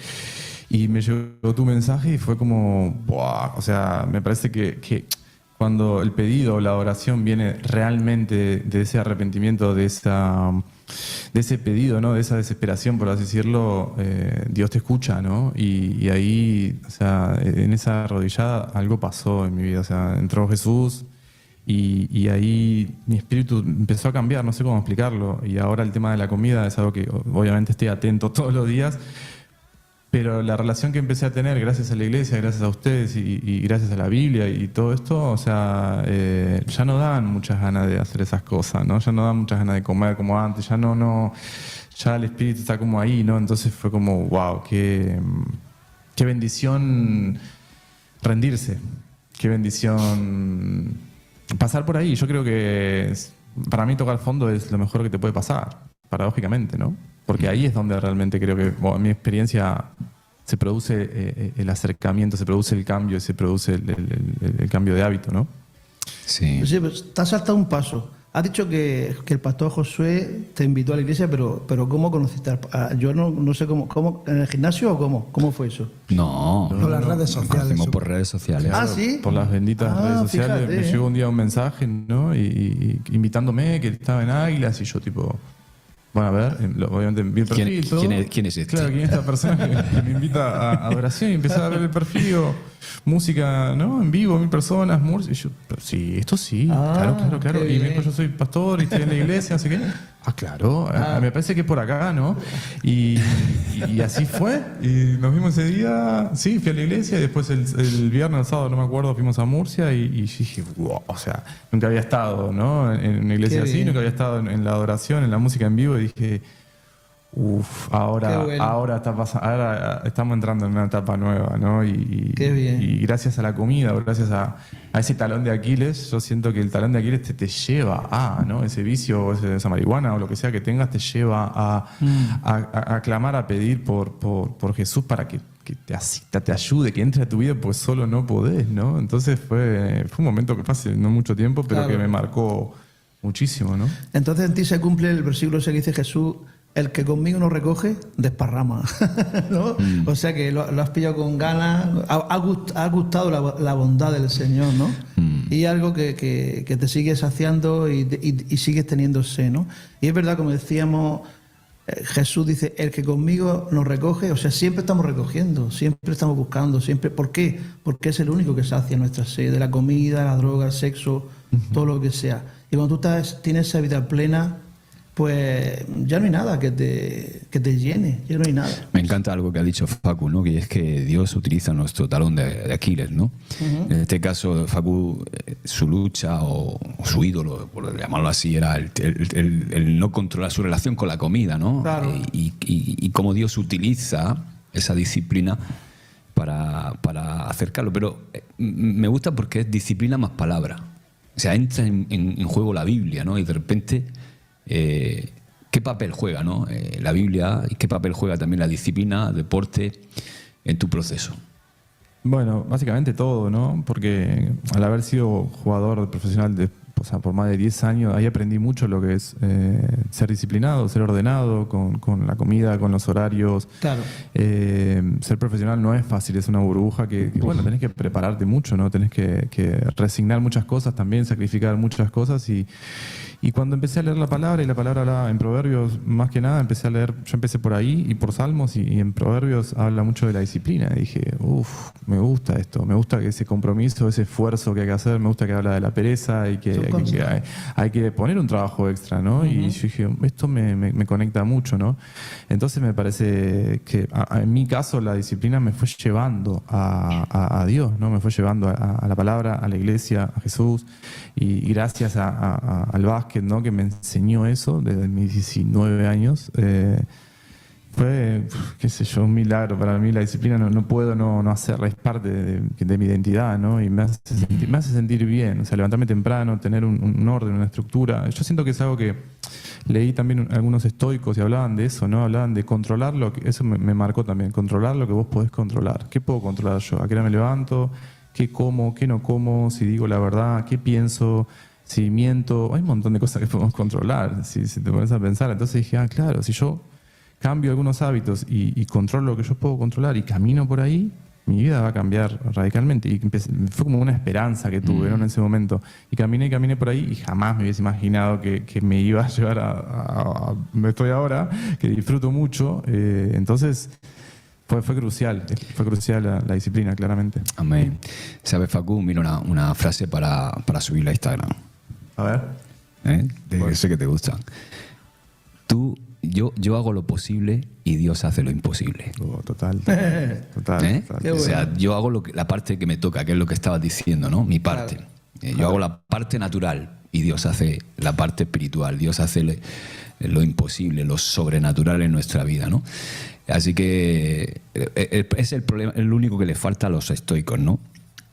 Y me llegó tu mensaje y fue como, ¡buah! O sea, me parece que cuando el pedido o la oración viene realmente de ese arrepentimiento, de ese pedido, ¿no? De esa desesperación, por así decirlo, Dios te escucha, ¿no? Y ahí, o sea, en esa arrodillada algo pasó en mi vida, o sea, entró Jesús y ahí mi espíritu empezó a cambiar, no sé cómo explicarlo, y ahora el tema de la comida es algo que obviamente estoy atento todos los días, pero la relación que empecé a tener gracias a la iglesia, gracias a ustedes y gracias a la Biblia y todo esto, o sea, ya no dan muchas ganas de hacer esas cosas, ¿no? Ya no dan muchas ganas de comer como antes, ya el espíritu está como ahí, ¿no? Entonces fue como, wow, qué bendición rendirse, qué bendición pasar por ahí. Yo creo que para mí tocar fondo es lo mejor que te puede pasar, paradójicamente, ¿no? Porque ahí es donde realmente creo que, en mi experiencia, se produce el acercamiento, se produce el cambio, se produce el cambio de hábito, ¿no? Sí. Sí, pues te has saltado un paso. Has dicho que el pastor Josué te invitó a la iglesia, pero ¿cómo conociste? Yo no sé cómo, ¿en el gimnasio o cómo? ¿Cómo fue eso? No. Por las redes sociales. Conocimos por redes sociales. Ah, ¿sí? Por las benditas redes sociales. Fíjate, Me llegó un día un mensaje, ¿no? Y invitándome, que estaba en Águilas, y yo tipo... Bueno, a ver, obviamente vi el perfil. ¿Quién es este? Claro, ¿quién es esta persona que me invita a adoración? Y empecé a ver el perfil y digo, música, ¿no? En vivo, 1000 personas, Murcia. Y yo, pero sí, esto sí, claro. Y me dijo, yo soy pastor y estoy en la iglesia, no sé qué. Ah, claro, me parece que es por acá, ¿no? Y así fue. Y nos vimos ese día, sí, fui a la iglesia y después el viernes, el sábado, no me acuerdo, fuimos a Murcia y dije, wow, o sea, nunca había estado, ¿no? En una iglesia así, nunca había estado en la adoración, en la música en vivo, y dije, ahora estamos entrando en una etapa nueva, ¿no? Qué bien. Y gracias a la comida, gracias a ese talón de Aquiles, yo siento que el talón de Aquiles te lleva ¿no? Ese vicio, esa marihuana o lo que sea que tengas, te lleva a clamar, a pedir por Jesús para que te asista, te ayude, que entre a tu vida, pues solo no podés, ¿no? Entonces fue un momento que fue hace no mucho tiempo, pero claro, que me marcó muchísimo, ¿no? Entonces en ti se cumple el versículo ese que dice Jesús: el que conmigo no recoge, desparrama. ¿No? O sea que lo has pillado con ganas, ha gustado la bondad del Señor, ¿no? Y algo que te sigue saciando y sigues teniendo sed, ¿no? Y es verdad, como decíamos, Jesús dice, el que conmigo nos recoge, o sea, siempre estamos recogiendo, siempre estamos buscando, siempre. ¿Por qué? Porque es el único que sacia nuestra sed, de la comida, la droga, el sexo, todo lo que sea. Y cuando tú tienes esa vida plena, pues ya no hay nada que te llene, ya no hay nada. Me encanta algo que ha dicho Facu, ¿no? Que es que Dios utiliza nuestro talón de Aquiles, ¿no? En este caso, Facu, su lucha o su ídolo, por llamarlo así, era el no controlar su relación con la comida, ¿no? Claro. Y cómo Dios utiliza esa disciplina para acercarlo. Pero me gusta porque es disciplina más palabra. O sea, entra en juego la Biblia, ¿no? Y de repente... ¿qué papel juega, ¿no? La Biblia, y qué papel juega también la disciplina, el deporte en tu proceso? Bueno, básicamente todo, ¿no? Porque al haber sido jugador profesional por más de 10 años, ahí aprendí mucho lo que es ser disciplinado, ser ordenado con la comida, con los horarios. Claro. Ser profesional no es fácil, es una burbuja que bueno, tenés que prepararte mucho, ¿no? Tenés que resignar muchas cosas también, sacrificar muchas cosas y cuando empecé a leer la palabra, y la palabra habla en Proverbios, más que nada empecé a leer, yo empecé por ahí y por Salmos, y en Proverbios habla mucho de la disciplina. Y dije, me gusta esto, me gusta que ese compromiso, ese esfuerzo que hay que hacer, me gusta que habla de la pereza y que hay que poner un trabajo extra, ¿no? Y yo dije, esto me conecta mucho, ¿no? Entonces me parece que en mi caso la disciplina me fue llevando a Dios, ¿no? Me fue llevando a la palabra, a la iglesia, a Jesús, y gracias al básquet, ¿no? Que me enseñó eso desde mis 19 años. Fue, qué sé yo, un milagro para mí. La disciplina no puedo no hacerla, es parte de mi identidad, ¿no? Y me hace sentir bien. O sea, levantarme temprano, tener un orden, una estructura. Yo siento que es algo que leí también algunos estoicos y hablaban de eso, ¿no? Hablaban de controlar eso me marcó también, controlar lo que vos podés controlar. ¿Qué puedo controlar yo? ¿A qué hora me levanto? ¿Qué como? ¿Qué no como? Si digo la verdad, ¿qué pienso? Si miento. Hay un montón de cosas que podemos controlar, si te pones a pensar. Entonces dije, claro, si yo cambio algunos hábitos y controlo lo que yo puedo controlar y camino por ahí, mi vida va a cambiar radicalmente. Y fue como una esperanza que tuve, ¿no? En ese momento. Y caminé por ahí y jamás me hubiese imaginado que me iba a llevar a donde estoy ahora, que disfruto mucho. Entonces fue crucial la disciplina, claramente. Amén. ¿Sabes, Facu? Mira una frase para subirla a Instagram. A ver. Sé que te gustan. Yo hago lo posible y Dios hace lo imposible. Total. O sea, yo hago la parte que me toca, que es lo que estabas diciendo, ¿no? Mi parte. Claro. Yo hago la parte natural y Dios hace la parte espiritual. Dios hace lo imposible, lo sobrenatural en nuestra vida, ¿no? Así que es el problema, es lo único que le falta a los estoicos, ¿no?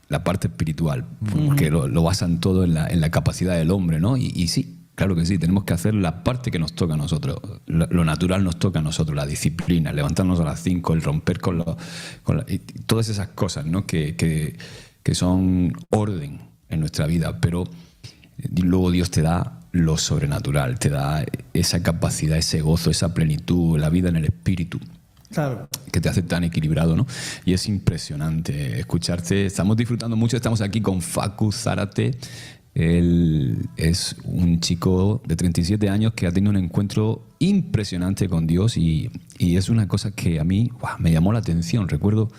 La parte espiritual, porque lo basan todo en la capacidad del hombre, ¿no? Y sí. Claro que sí, tenemos que hacer la parte que nos toca a nosotros. Lo natural nos toca a nosotros, la disciplina, levantarnos a las 5, el romper y todas esas cosas, ¿no? que son orden en nuestra vida. Pero luego Dios te da lo sobrenatural, te da esa capacidad, ese gozo, esa plenitud, la vida en el espíritu. Claro. Que te hace tan equilibrado, ¿no? Y es impresionante escucharte. Estamos disfrutando mucho, estamos aquí con Facu Zárate. Él es un chico de 37 años que ha tenido un encuentro impresionante con Dios y es una cosa que a mí me llamó la atención. Recuerdo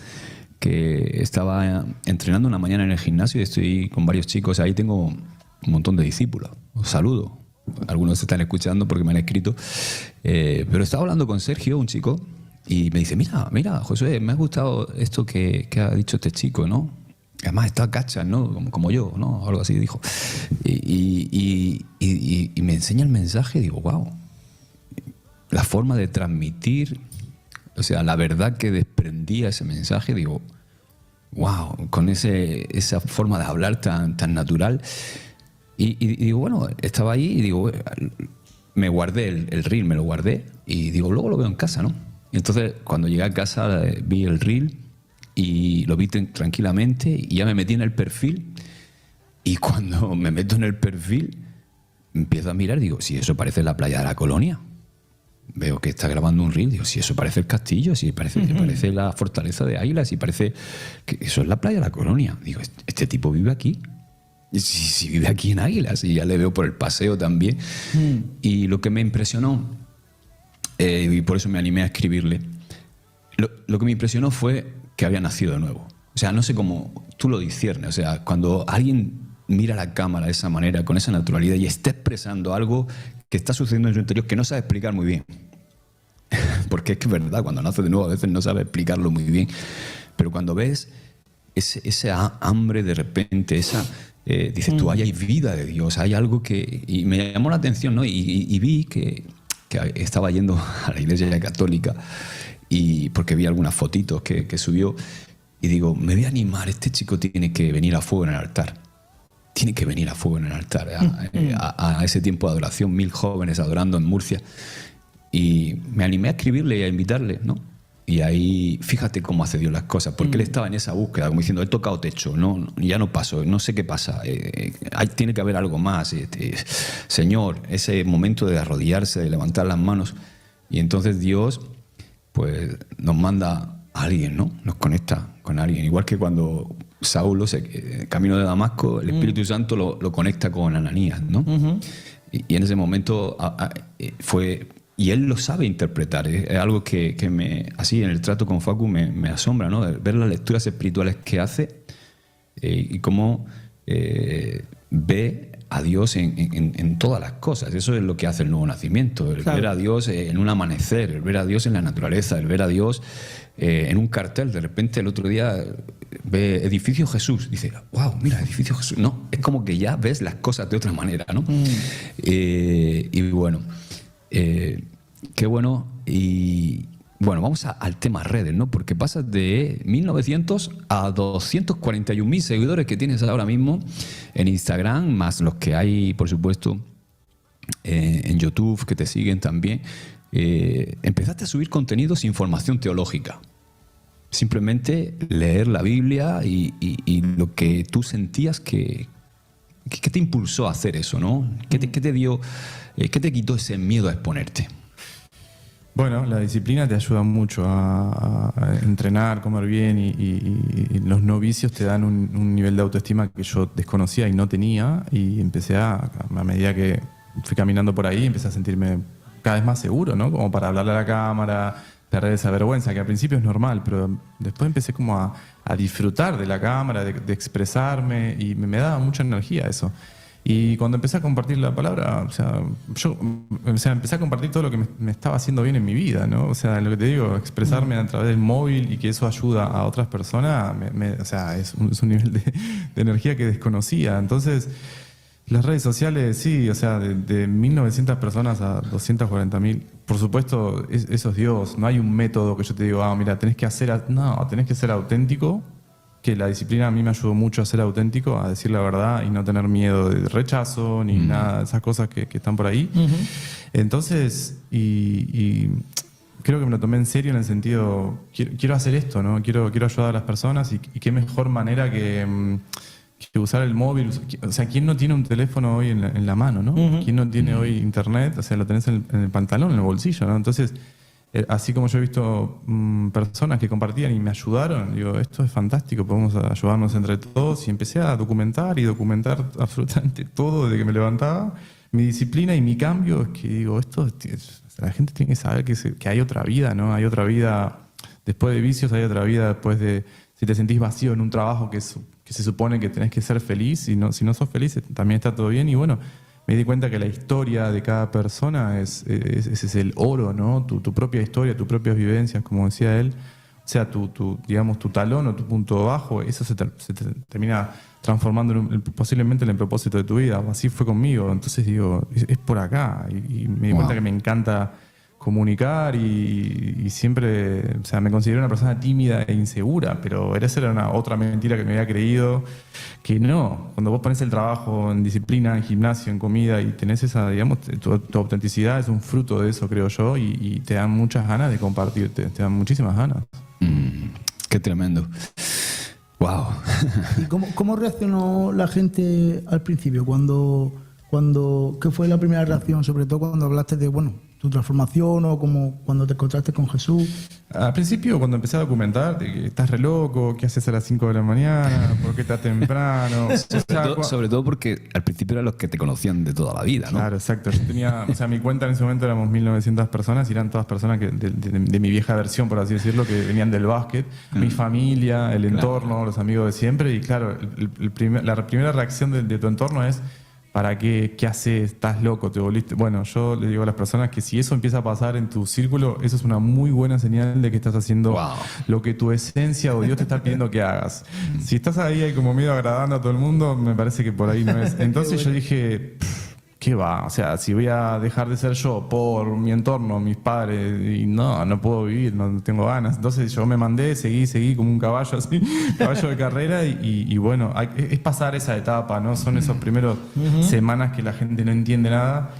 que estaba entrenando una mañana en el gimnasio y estoy con varios chicos. Ahí tengo un montón de discípulos. Os saludo. Algunos se están escuchando porque me han escrito. Pero estaba hablando con Sergio, un chico, y me dice, mira, Josué, me ha gustado esto que ha dicho este chico, ¿no? Además está cacha, ¿no? Como yo, ¿no? Algo así dijo. Y me enseña el mensaje y digo, wow. La forma de transmitir, o sea, la verdad que desprendía ese mensaje, digo, wow, con esa forma de hablar tan natural. Y digo, bueno, estaba ahí y digo, me guardé el reel, me lo guardé y digo, luego lo veo en casa, ¿no? Y entonces, cuando llegué a casa, vi el reel y lo vi tranquilamente y ya me metí en el perfil y cuando me meto en el perfil empiezo a mirar y digo, si eso parece la playa de la Colonia. Veo que está grabando un reel, digo, si eso parece el castillo, si parece la fortaleza de Águila, si parece que eso es la playa de la Colonia. Digo, este tipo vive aquí. Si vive aquí en Águilas y ya le veo por el paseo también. Y lo que me impresionó, y por eso me animé a escribirle, lo que me impresionó fue que había nacido de nuevo. O sea, no sé cómo tú lo disciernes. O sea, cuando alguien mira la cámara de esa manera, con esa naturalidad y está expresando algo que está sucediendo en su interior que no sabe explicar muy bien. Porque es que es verdad, cuando nace de nuevo a veces no sabe explicarlo muy bien. Pero cuando ves esa hambre de repente, dices tú, ahí hay vida de Dios, hay algo que... Y me llamó la atención, ¿no? Y vi que estaba yendo a la iglesia católica y porque vi algunas fotitos que subió y digo, me voy a animar, este chico tiene que venir a fuego en el altar. Tiene que venir a fuego en el altar, a ese tiempo de adoración, 1000 jóvenes adorando en Murcia. Y me animé a escribirle y a invitarle, ¿no? Y ahí, fíjate cómo hace Dios las cosas, porque él estaba en esa búsqueda, como diciendo, he tocado techo, no, ya no paso, no sé qué pasa, tiene que haber algo más. Señor, ese momento de arrodillarse, de levantar las manos. Y entonces Dios, pues, nos manda a alguien, ¿no? Nos conecta con alguien. Igual que cuando Saulo, camino de Damasco, el Espíritu Santo lo conecta con Ananías, ¿no? Y en ese momento fue... Y él lo sabe interpretar. Es algo que así en el trato con Facu me asombra, ¿no? Ver las lecturas espirituales que hace y cómo ve a Dios en todas las cosas. Eso es lo que hace el nuevo nacimiento, el Claro. ver a Dios en un amanecer, el ver a Dios en la naturaleza, el ver a Dios en un cartel. De repente el otro día ve Edificio Jesús, dice, wow, mira, Edificio Jesús. No, es como que ya ves las cosas de otra manera, ¿no? Y bueno, qué bueno. Y bueno, vamos al tema redes, ¿no? Porque pasas de 1.900 a 241.000 seguidores que tienes ahora mismo en Instagram, más los que hay, por supuesto, en YouTube, que te siguen también. Empezaste a subir contenido sin formación teológica. Simplemente leer la Biblia y lo que tú sentías que te impulsó a hacer eso, ¿no? ¿Qué te dio, qué te quitó ese miedo a exponerte? Bueno, la disciplina te ayuda mucho a entrenar, comer bien y los novicios te dan un nivel de autoestima que yo desconocía y no tenía y empecé a medida que fui caminando por ahí, empecé a sentirme cada vez más seguro, ¿no? Como para hablarle a la cámara, perder esa vergüenza, que al principio es normal, pero después empecé como a disfrutar de la cámara, de expresarme y me daba mucha energía eso. Y cuando empecé a compartir la palabra, empecé a compartir todo lo que me estaba haciendo bien en mi vida, ¿no? O sea, lo que te digo, expresarme a través del móvil y que eso ayuda a otras personas, es un nivel de energía que desconocía. Entonces, las redes sociales, sí, o sea, de 1.900 personas a 240.000, por supuesto, eso es Dios. No hay un método que yo te digo, mira, tenés que ser auténtico. Que la disciplina a mí me ayudó mucho a ser auténtico, a decir la verdad y no tener miedo de rechazo ni nada de esas cosas que están por ahí. Entonces, y creo que me lo tomé en serio en el sentido, quiero hacer esto, ¿no? Quiero ayudar a las personas y qué mejor manera que usar el móvil. O sea, ¿quién no tiene un teléfono hoy en la mano, ¿no? ¿Quién no tiene hoy internet? O sea, lo tenés en el pantalón, en el bolsillo, ¿no? Entonces, así como yo he visto personas que compartían y me ayudaron, digo, esto es fantástico, podemos ayudarnos entre todos. Y empecé a documentar absolutamente todo desde que me levantaba. Mi disciplina y mi cambio es que digo, la gente tiene que saber que hay otra vida, ¿no? Hay otra vida después de vicios, hay otra vida después de... Si te sentís vacío en un trabajo que se supone que tenés que ser feliz, si no sos feliz también está todo bien. Y bueno, me di cuenta que la historia de cada persona ese es el oro, ¿no? Tu propia historia, tus propias vivencias, como decía él. O sea, digamos, tu talón o tu punto bajo, eso se termina transformando posiblemente en el propósito de tu vida. Así fue conmigo. Entonces digo, es por acá. Y me di cuenta que me encanta comunicar y siempre, o sea, me considero una persona tímida e insegura, pero esa era otra mentira que me había creído, que no. Cuando vos pones el trabajo en disciplina, en gimnasio, en comida y tenés esa, digamos, tu autenticidad es un fruto de eso, creo yo, y te dan muchas ganas de compartirte, te dan muchísimas ganas. Qué tremendo. Wow. ¿Y cómo reaccionó la gente al principio? ¿Qué fue la primera reacción? Sobre todo cuando hablaste de, tu transformación o como cuando te encontraste con Jesús. Al principio, cuando empecé a documentar, de que estás re loco, ¿qué haces a las 5 de la mañana? ¿Por qué estás temprano? Sobre todo porque al principio eran los que te conocían de toda la vida, ¿no? Claro, exacto. Yo tenía, mi cuenta en ese momento éramos 1.900 personas y eran todas personas de mi vieja versión, por así decirlo, que venían del básquet, mi familia, el entorno, los amigos de siempre. Y claro, la primera reacción de tu entorno es: ¿para qué? ¿Qué haces? ¿Estás loco? ¿Te volviste? Bueno, yo le digo a las personas que si eso empieza a pasar en tu círculo, eso es una muy buena señal de que estás haciendo lo que tu esencia o Dios te está pidiendo que hagas. Si estás ahí como medio agradando a todo el mundo, me parece que por ahí no es. Entonces yo dije, ¿qué va? O sea, si voy a dejar de ser yo por mi entorno, mis padres, y no puedo vivir, no tengo ganas. Entonces yo me mandé, seguí como un caballo así, caballo de carrera y bueno, es pasar esa etapa, ¿no? Son esos primeros semanas que la gente no entiende nada,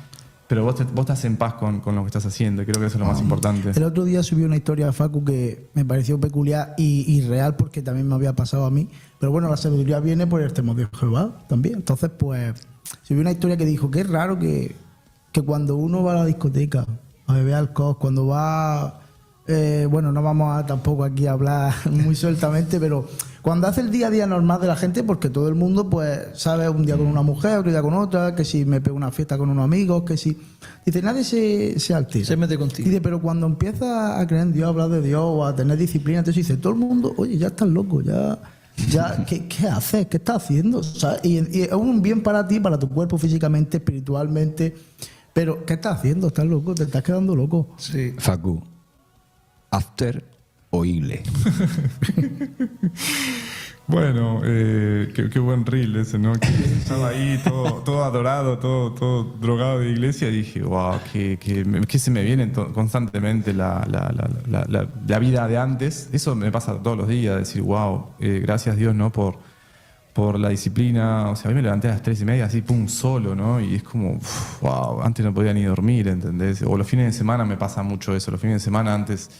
pero vos estás en paz con lo que estás haciendo, y creo que eso es lo más importante. El otro día subí una historia a Facu que me pareció peculiar y real porque también me había pasado a mí, pero bueno, la sabiduría viene por el temor de Jehová también. Entonces, pues, subí una historia que dijo que es raro que cuando uno va a la discoteca a beber alcohol, cuando va... no vamos a tampoco aquí a hablar muy sueltamente, pero cuando hace el día a día normal de la gente, porque todo el mundo pues sabe un día con una mujer, otro día con otra, que si me pego una fiesta con unos amigos, que si... Dice, nadie se altera. Se mete contigo. Dice, pero cuando empieza a creer en Dios, a hablar de Dios o a tener disciplina, entonces dice, todo el mundo, oye, ya estás loco, ya ya, ¿qué haces? ¿Qué estás haciendo? ¿Sabes? Y es un bien para ti, para tu cuerpo, físicamente, espiritualmente. Pero, ¿qué estás haciendo? ¿Estás loco? ¿Te estás quedando loco? Sí. Facu, after o igle. Bueno, qué buen reel ese, ¿no? Que estaba ahí todo adorado, todo drogado de iglesia y dije, wow, que se me viene constantemente la vida de antes. Eso me pasa todos los días, decir, wow, gracias Dios, ¿no? Por la disciplina. O sea, a mí me levanté a las 3:30 así, pum, solo, ¿no? Y es como, wow, antes no podía ni dormir, ¿entendés? O los fines de semana me pasa mucho eso. Los fines de semana antes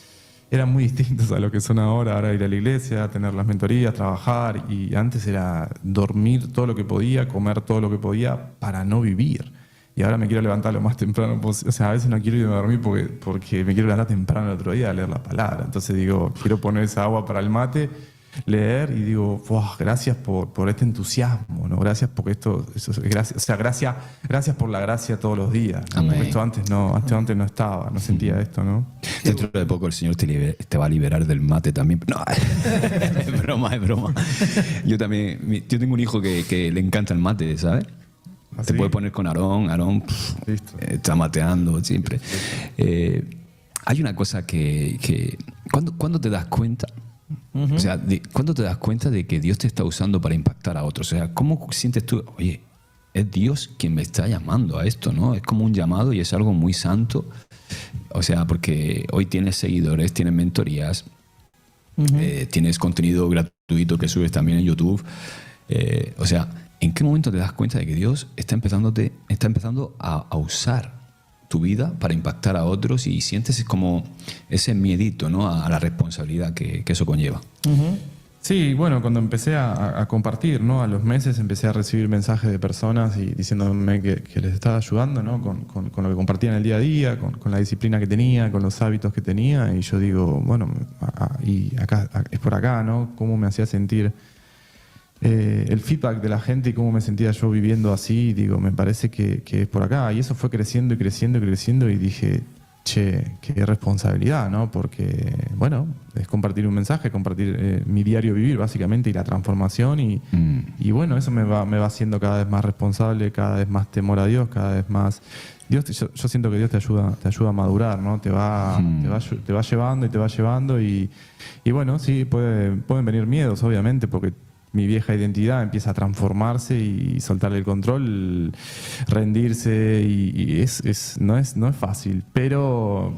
eran muy distintos a lo que son ahora. Ahora ir a la iglesia, tener las mentorías, trabajar. Y antes era dormir todo lo que podía, comer todo lo que podía para no vivir. Y ahora me quiero levantar lo más temprano posible. O sea, a veces no quiero irme a dormir porque me quiero levantar temprano el otro día a leer la palabra. Entonces digo, quiero poner esa agua para el mate, leer y digo, wow, gracias por este entusiasmo, ¿no? Gracias porque gracias, o sea, gracias por la gracia todos los días, ¿no? Amén. Porque esto antes no estaba, no sentía esto, ¿no? Dentro de poco el Señor te va a liberar del mate también. No, es broma, es broma. Yo tengo un hijo que le encanta el mate, ¿sabes? ¿Ah, Te sí? puedes poner con Aarón Listo. está mateando siempre. Hay una cosa que ¿cuándo te das cuenta? O sea, ¿cuándo te das cuenta de que Dios te está usando para impactar a otros? O sea, ¿cómo sientes tú? Oye, es Dios quien me está llamando a esto, ¿no? Es como un llamado y es algo muy santo. O sea, porque hoy tienes seguidores, tienes mentorías, tienes contenido gratuito que subes también en YouTube. O sea, ¿en qué momento te das cuenta de que Dios está empezando a usar tu vida para impactar a otros y sientes como ese miedito, ¿no? a la responsabilidad que eso conlleva? Sí, bueno, cuando empecé a compartir, ¿no? A los meses empecé a recibir mensajes de personas y diciéndome que les estaba ayudando, ¿no? Con lo que compartía en el día a día, con la disciplina que tenía, con los hábitos que tenía. Y yo digo, bueno, y acá es por acá, ¿no? Cómo me hacía sentir el feedback de la gente y cómo me sentía yo viviendo así. Digo, me parece que es por acá. Y eso fue creciendo y creciendo y creciendo y dije, che, qué responsabilidad, ¿no? Porque, bueno, es compartir un mensaje, compartir mi diario vivir, básicamente, y la transformación. Y bueno, eso me va haciendo cada vez más responsable, cada vez más temor a Dios, cada vez más... Yo siento que Dios te ayuda a madurar, ¿no? Te va llevando y te va llevando. Y bueno, sí, pueden venir miedos, obviamente, porque mi vieja identidad empieza a transformarse y soltarle el control, rendirse y no es fácil, pero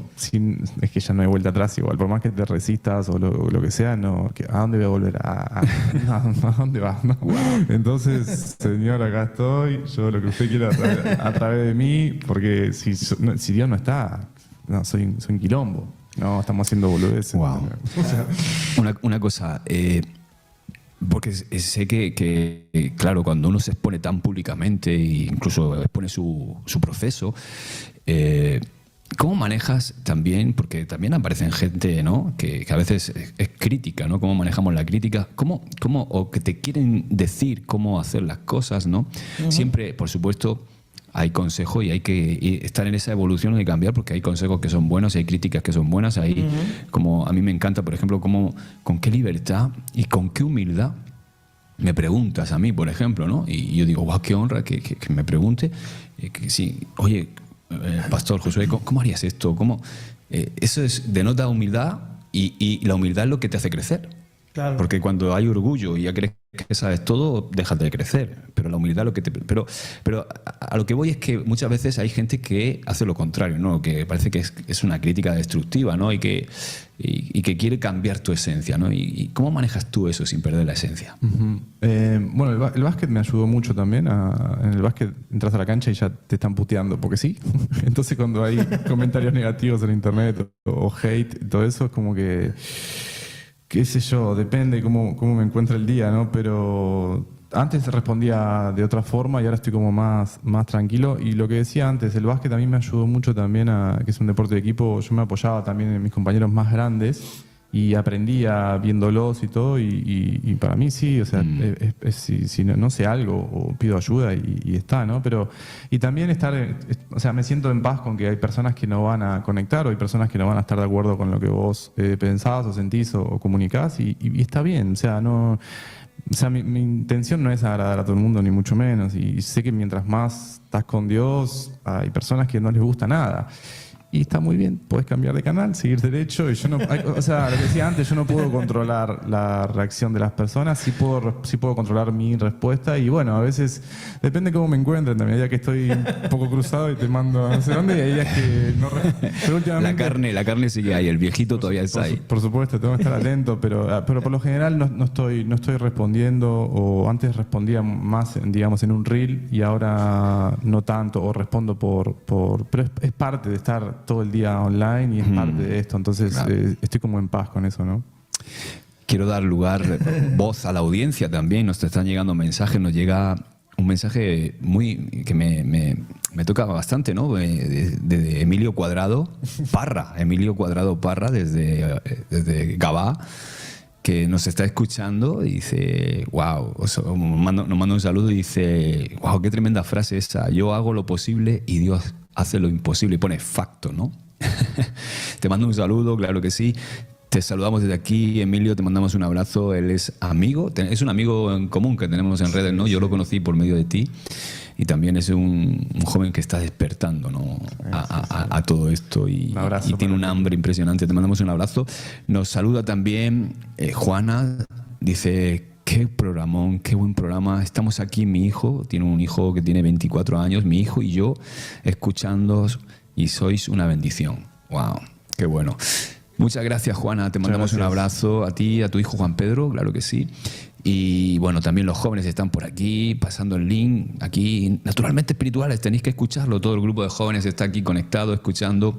es que ya no hay vuelta atrás igual, por más que te resistas o lo que sea, no, ¿a dónde voy a volver? ¿A dónde vas? ¿No? Entonces, Señor, acá estoy, yo lo que usted quiera a través de mí, porque si Dios no está, no, soy un quilombo, no, estamos haciendo boludeces. Wow. O sea, Una cosa, porque sé que, claro, cuando uno se expone tan públicamente e incluso expone su proceso, ¿cómo manejas también? Porque también aparecen gente, ¿no? que a veces es crítica, ¿no? ¿Cómo manejamos la crítica? O que te quieren decir cómo hacer las cosas, ¿no? Siempre, por supuesto, hay consejo y hay que estar en esa evolución de cambiar, porque hay consejos que son buenos, hay críticas que son buenas, hay, como a mí me encanta, por ejemplo, con qué libertad y con qué humildad me preguntas a mí, por ejemplo, ¿no? Y yo digo, wow, qué honra que me pregunte. Sí, oye, Pastor Josué, ¿cómo harías esto? Eso denota humildad y la humildad es lo que te hace crecer. Claro. Porque cuando hay orgullo y ya crees que sabes todo, déjate de crecer. Pero la humildad es lo que te... Pero a lo que voy es que muchas veces hay gente que hace lo contrario, ¿no? Que parece que es una crítica destructiva, ¿no? Y que quiere cambiar tu esencia, ¿no? ¿Y cómo manejas tú eso sin perder la esencia? Bueno, el básquet me ayudó mucho también. En el básquet entras a la cancha y ya te están puteando, porque sí. Entonces cuando hay comentarios negativos en internet o hate, todo eso es como que... qué sé yo, depende cómo me encuentre el día, ¿no? Pero antes respondía de otra forma y ahora estoy como más tranquilo. Y lo que decía antes, el básquet a mí me ayudó mucho también que es un deporte de equipo. Yo me apoyaba también en mis compañeros más grandes y aprendía viéndolos y todo. Y para mí sí, o sea, si no sé algo o pido ayuda y está, ¿no? Pero, y también o sea, me siento en paz con que hay personas que no van a conectar o hay personas que no van a estar de acuerdo con lo que vos pensás o sentís o comunicás y está bien, o sea, no... O sea, mi intención no es agradar a todo el mundo, ni mucho menos. Y sé que mientras más estás con Dios, hay personas que no les gusta nada. Y está muy bien, puedes cambiar de canal, seguir derecho. Y yo no, o sea, lo que decía antes, yo no puedo controlar la reacción de las personas, sí puedo controlar mi respuesta. Y bueno, a veces depende cómo me encuentren. También hay días que estoy un poco cruzado y te mando a no sé dónde, y hay días que no. Pero últimamente, La carne sigue ahí, el viejito todavía está ahí. Por supuesto, tengo que estar atento, pero por lo general no estoy respondiendo, o antes respondía más, digamos, en un reel y ahora no tanto, o respondo pero es parte de estar todo el día online y es parte de esto, entonces Claro. Estoy como en paz con eso, ¿no? Quiero dar voz a la audiencia también. Nos están llegando mensajes, nos llega un mensaje que me toca bastante, ¿no? De Emilio Cuadrado Parra, desde Gabá, que nos está escuchando y dice, wow, nos manda un saludo y dice, wow, qué tremenda frase esa, yo hago lo posible y Dios hace lo imposible, y pone facto, ¿no? Te mando un saludo, claro que sí. Te saludamos desde aquí, Emilio, te mandamos un abrazo. Él es amigo, es un amigo en común que tenemos en redes, ¿no? Yo lo conocí por medio de ti y también es un joven que está despertando, ¿no? a todo esto y tiene un hambre impresionante. Te mandamos un abrazo. Nos saluda también Juana, dice, qué programón, qué buen programa. Estamos aquí, mi hijo, tiene un hijo que tiene 24 años, mi hijo y yo, escuchándoos y sois una bendición. Wow, qué bueno. Muchas gracias, Juana. Te mandamos un abrazo a ti, a tu hijo Juan Pedro, claro que sí. Y bueno, también los jóvenes están por aquí, pasando el link. Aquí, Naturalmente Espirituales, tenéis que escucharlo. Todo el grupo de jóvenes está aquí conectado, escuchando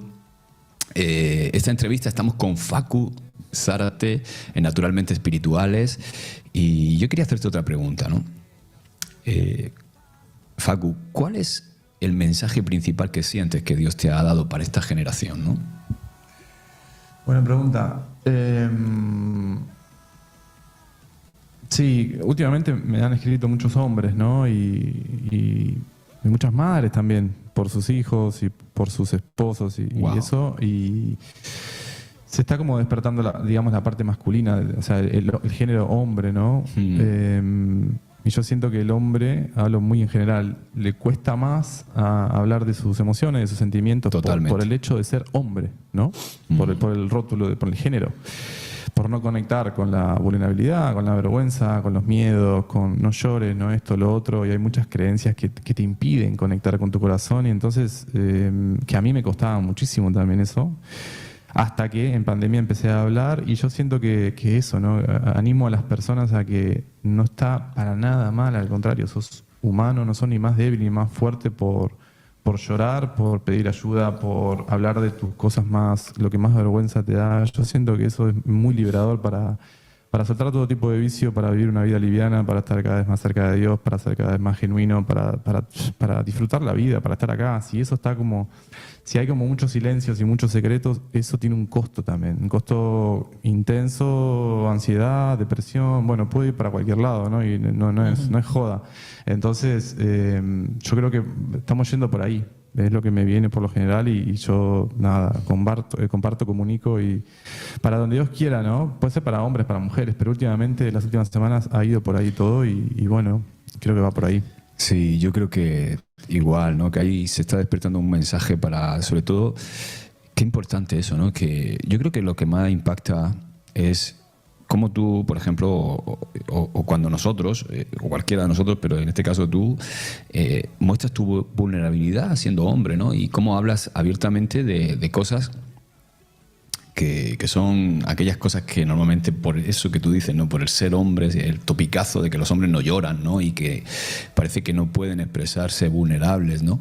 esta entrevista. Estamos con Facu Zárate en Naturalmente Espirituales. Y yo quería hacerte otra pregunta, ¿no? Facu, ¿cuál es el mensaje principal que sientes que Dios te ha dado para esta generación, ¿no? Buena pregunta. Sí, últimamente me han escrito muchos hombres, ¿no? Y muchas madres también, por sus hijos y por sus esposos y eso. Y se está como despertando, la parte masculina, o sea, el género hombre, ¿no? Y yo siento que el hombre, hablo muy en general, le cuesta más hablar de sus emociones, de sus sentimientos, por el hecho de ser hombre, ¿no? Por el rótulo, por el género. Por no conectar con la vulnerabilidad, con la vergüenza, con los miedos, con no llores, no esto, lo otro. Y hay muchas creencias que te impiden conectar con tu corazón. Y entonces, que a mí me costaba muchísimo también eso. Hasta que en pandemia empecé a hablar y yo siento que eso, ¿no? Animo a las personas a que no está para nada mal, al contrario, sos humano, no sos ni más débil ni más fuerte por llorar, por pedir ayuda, por hablar de tus cosas más, lo que más vergüenza te da. Yo siento que eso es muy liberador para soltar todo tipo de vicio, para vivir una vida liviana, para estar cada vez más cerca de Dios, para ser cada vez más genuino, para disfrutar la vida, para estar acá. Si hay como muchos silencios y muchos secretos, eso tiene un costo también, un costo intenso, ansiedad, depresión, bueno, puede ir para cualquier lado, ¿no? Y no es joda. Entonces, yo creo que estamos yendo por ahí. Es lo que me viene por lo general y yo, nada, comparto, comunico y para donde Dios quiera, ¿no? Puede ser para hombres, para mujeres, pero últimamente, las últimas semanas ha ido por ahí todo y bueno, creo que va por ahí. Sí, yo creo que igual, ¿no? Que ahí se está despertando un mensaje para, sobre todo, qué importante eso, ¿no? Que yo creo que lo que más impacta es cómo tú, por ejemplo, o cuando nosotros, o cualquiera de nosotros, pero en este caso tú, muestras tu vulnerabilidad siendo hombre, ¿no? Y cómo hablas abiertamente de cosas que son aquellas cosas que normalmente, por eso que tú dices, ¿no? Por el ser hombre, el topicazo de que los hombres no lloran, ¿no? Y que parece que no pueden expresarse vulnerables, ¿no?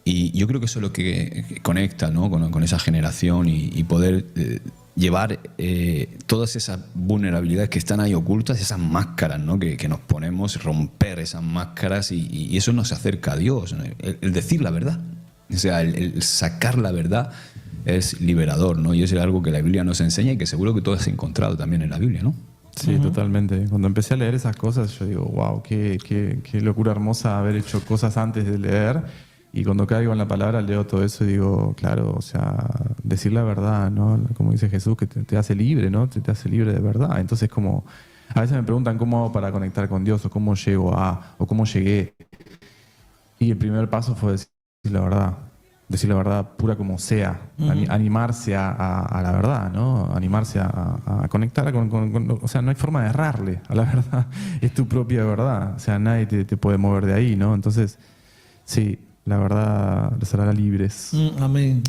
Y yo creo que eso es lo que conecta, ¿no? con esa generación y poder llevar todas esas vulnerabilidades que están ahí ocultas, esas máscaras, ¿no? que nos ponemos, romper esas máscaras y eso nos acerca a Dios, ¿no? El decir la verdad, o sea, el sacar la verdad es liberador, ¿no? Y eso es algo que la Biblia nos enseña y que seguro que tú has encontrado también en la Biblia, ¿no? Sí, totalmente. Cuando empecé a leer esas cosas, yo digo, wow, qué locura hermosa haber hecho cosas antes de leer. Y cuando caigo en la palabra, leo todo eso y digo, claro, o sea, decir la verdad, ¿no? Como dice Jesús, que te hace libre, ¿no? Te hace libre de verdad. Entonces, como A veces me preguntan cómo hago para conectar con Dios, o cómo llego a, o cómo llegué. Y el primer paso fue decir la verdad pura como sea, animarse a la verdad, ¿no? Animarse a conectar o sea, no hay forma de errarle a la verdad, es tu propia verdad, o sea, nadie te puede mover de ahí, ¿no? Entonces, sí, la verdad los hará libres. Amén.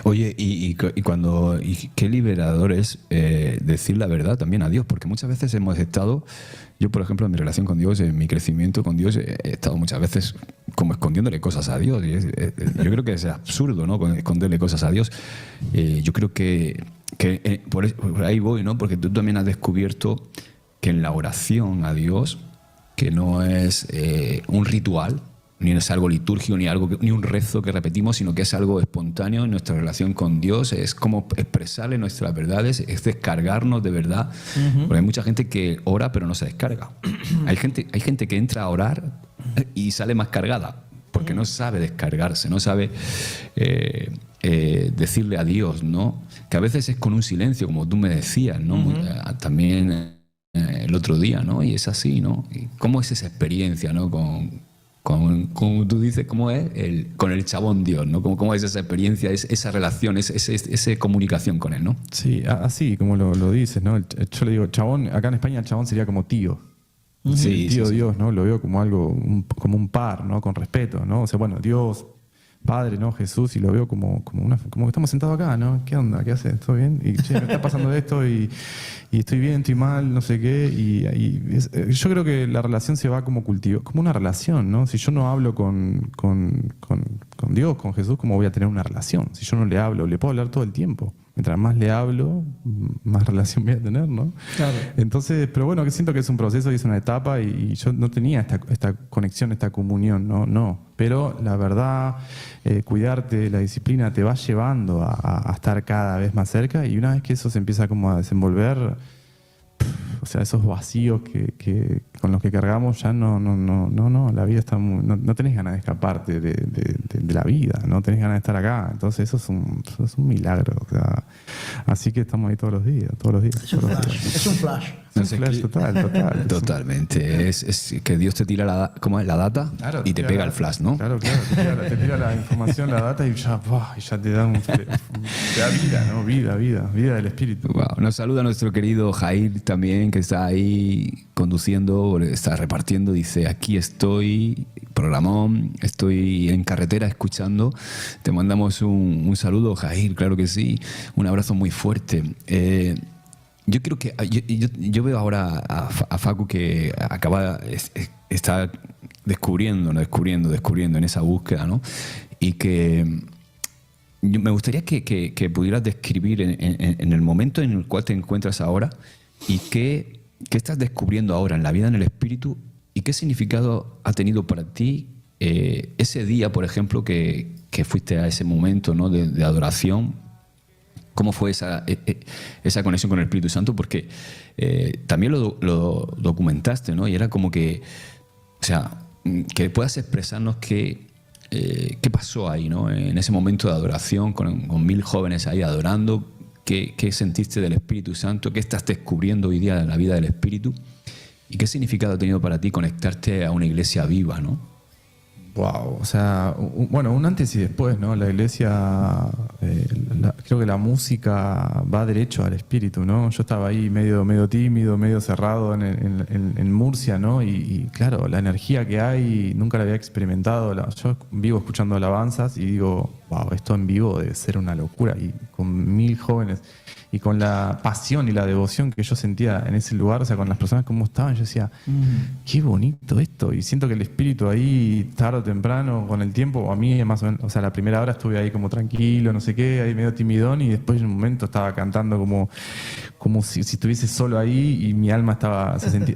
Oye, y qué liberador es decir la verdad también a Dios, porque muchas veces hemos estado, yo por ejemplo en mi relación con Dios, en mi crecimiento con Dios, he estado muchas veces como escondiéndole cosas a Dios. Yo creo que es absurdo, ¿no? Esconderle cosas a Dios. Yo creo que por ahí voy, ¿no? Porque tú también has descubierto que en la oración a Dios, que no es un ritual, ni es algo litúrgico, ni un rezo que repetimos, sino que es algo espontáneo en nuestra relación con Dios. Es como expresarle nuestras verdades, es descargarnos de verdad. Porque hay mucha gente que ora pero no se descarga. Hay gente que entra a orar y sale más cargada, porque no sabe descargarse, no sabe decirle a Dios, ¿no? Que a veces es con un silencio, como tú me decías, ¿no? También el otro día, ¿no? Y es así, ¿no? ¿Y cómo es esa experiencia, ¿no? Como tú dices, ¿cómo es? Con el chabón Dios, ¿no? ¿Cómo es esa experiencia, esa relación, esa comunicación con él, ¿no? Sí, así como lo dices, ¿no? Yo le digo, chabón, acá en España el chabón sería como tío. Sí, tío sí, Dios, ¿no? Lo veo como algo, como un par, ¿no? Con respeto, ¿no? O sea, bueno, Dios, Padre, ¿no? Jesús, y lo veo como que estamos sentados acá, ¿no? ¿Qué onda? ¿Qué haces? ¿Todo bien? Y che, me está pasando esto y estoy bien, estoy mal, no sé qué. Yo creo que la relación se va como cultivo, como una relación, ¿no? Si yo no hablo con Dios, con Jesús, ¿cómo voy a tener una relación? Si yo no le hablo, le puedo hablar todo el tiempo. Mientras más le hablo, más relación voy a tener, ¿no? Claro. Entonces, pero bueno, que siento que es un proceso y es una etapa y yo no tenía esta conexión, esta comunión, no. Pero la verdad, cuidarte, la disciplina te va llevando a estar cada vez más cerca y una vez que eso se empieza como a desenvolver, o sea, esos vacíos que con los que cargamos ya no, la vida está no tenés ganas de escaparte de la vida, no tenés ganas de estar acá, entonces eso es un milagro, o sea, así que estamos ahí todos los días. Es un flash. Es un flash total. Totalmente. Es que Dios te tira la data, claro, y te pega el flash, ¿no? Claro, te tira la información, la data y ya te da te da vida, ¿no? Vida del espíritu. Wow. Nos saluda nuestro querido Jair también, que está ahí conduciendo, está repartiendo, dice, aquí estoy, programón, estoy en carretera escuchando. Te mandamos un saludo, Jair, claro que sí, un abrazo muy fuerte. Yo creo que yo veo ahora a Facu que está descubriendo en esa búsqueda, ¿no? Y que me gustaría que pudieras describir en el momento en el cual te encuentras ahora y qué estás descubriendo ahora en la vida en el espíritu y qué significado ha tenido para ti ese día, por ejemplo, que fuiste a ese momento, ¿no? de adoración. ¿Cómo fue esa conexión con el Espíritu Santo? Porque también lo documentaste, ¿no? Y era como que, o sea, que puedas expresarnos qué pasó ahí, ¿no? En ese momento de adoración, con 1000 jóvenes ahí adorando, ¿qué sentiste del Espíritu Santo? ¿Qué estás descubriendo hoy día en la vida del Espíritu? ¿Y qué significado ha tenido para ti conectarte a una iglesia viva, ¿no? Wow, o sea, bueno, un antes y después, ¿no? La iglesia, creo que la música va derecho al espíritu, ¿no? Yo estaba ahí medio tímido, medio cerrado en Murcia, ¿no? Y claro, la energía que hay, nunca la había experimentado. Yo vivo escuchando alabanzas y digo, wow, esto en vivo debe ser una locura. Y con 1000 jóvenes y con la pasión y la devoción que yo sentía en ese lugar, o sea, con las personas como estaban, yo decía, qué bonito esto. Y siento que el espíritu ahí, tarde o temprano, con el tiempo, a mí más o menos, o sea, la primera hora estuve ahí como tranquilo, no sé qué, ahí medio timidón, y después en un momento estaba cantando como si estuviese solo ahí y mi alma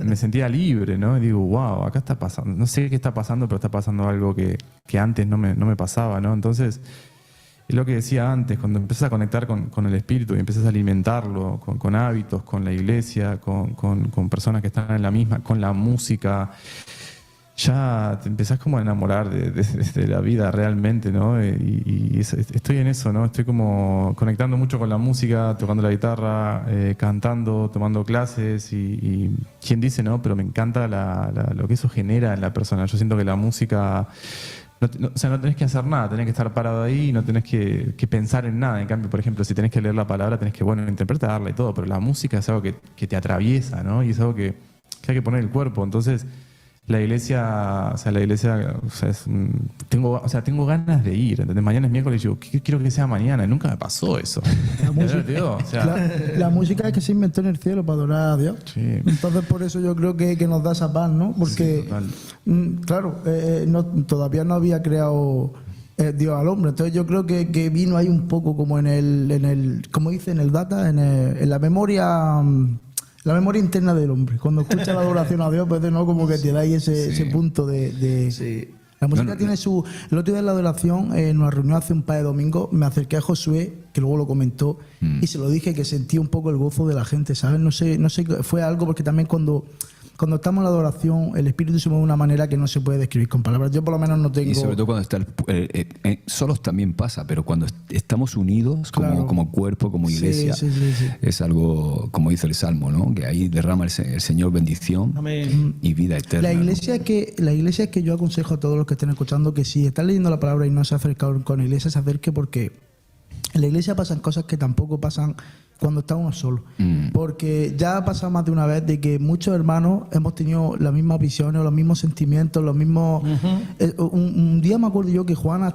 me sentía libre, ¿no? Y digo, wow, acá está pasando, no sé qué está pasando, pero está pasando algo que antes no me pasaba, ¿no? Entonces, es lo que decía antes, cuando empiezas a conectar con el espíritu y empiezas a alimentarlo con hábitos, con la iglesia, con personas que están en la misma, con la música, ya te empezás como a enamorar de la vida realmente, ¿no? Estoy en eso, ¿no? Estoy como conectando mucho con la música, tocando la guitarra, cantando, tomando clases y quién dice, ¿no? Pero me encanta lo que eso genera en la persona. Yo siento que la música... o sea, no tenés que hacer nada, tenés que estar parado ahí y no tenés que pensar en nada. En cambio, por ejemplo, si tenés que leer la palabra, tenés que, bueno, interpretarla y todo, pero la música es algo que te atraviesa, ¿no? Y es algo que hay que poner el cuerpo. Entonces, la iglesia, tengo ganas de ir, ¿entendés? Mañana es miércoles y digo, ¿qué quiero que sea mañana? Nunca me pasó eso. La música es que se inventó en el cielo para adorar a Dios. Sí. Entonces, por eso yo creo que nos da esa paz, ¿no? Porque, claro, todavía no había creado Dios al hombre. Entonces, yo creo que vino ahí un poco como en el como dice en el data, en la memoria. La memoria interna del hombre. Cuando escucha la adoración a Dios, pues no como que te da ahí ese punto de... Sí. La música tiene su... El otro día en la adoración, en una reunión hace un par de domingos, me acerqué a Josué, que luego lo comentó, y se lo dije que sentí un poco el gozo de la gente, ¿sabes? No sé, fue algo porque también cuando estamos en la adoración, el espíritu se mueve de una manera que no se puede describir con palabras. Yo por lo menos no tengo... Y sobre todo cuando está solos también pasa, pero cuando estamos unidos como cuerpo, como iglesia, sí. es algo, como dice el Salmo, ¿no? Que ahí derrama el Señor bendición y vida eterna. La iglesia es que yo aconsejo a todos los que estén escuchando que si están leyendo la palabra y no se acercan con la iglesia, se acerque, porque en la iglesia pasan cosas que tampoco pasan cuando está uno solo. Porque ya ha pasado más de una vez de que muchos hermanos hemos tenido las mismas visiones, los mismos sentimientos, los mismos... un día me acuerdo yo que Juan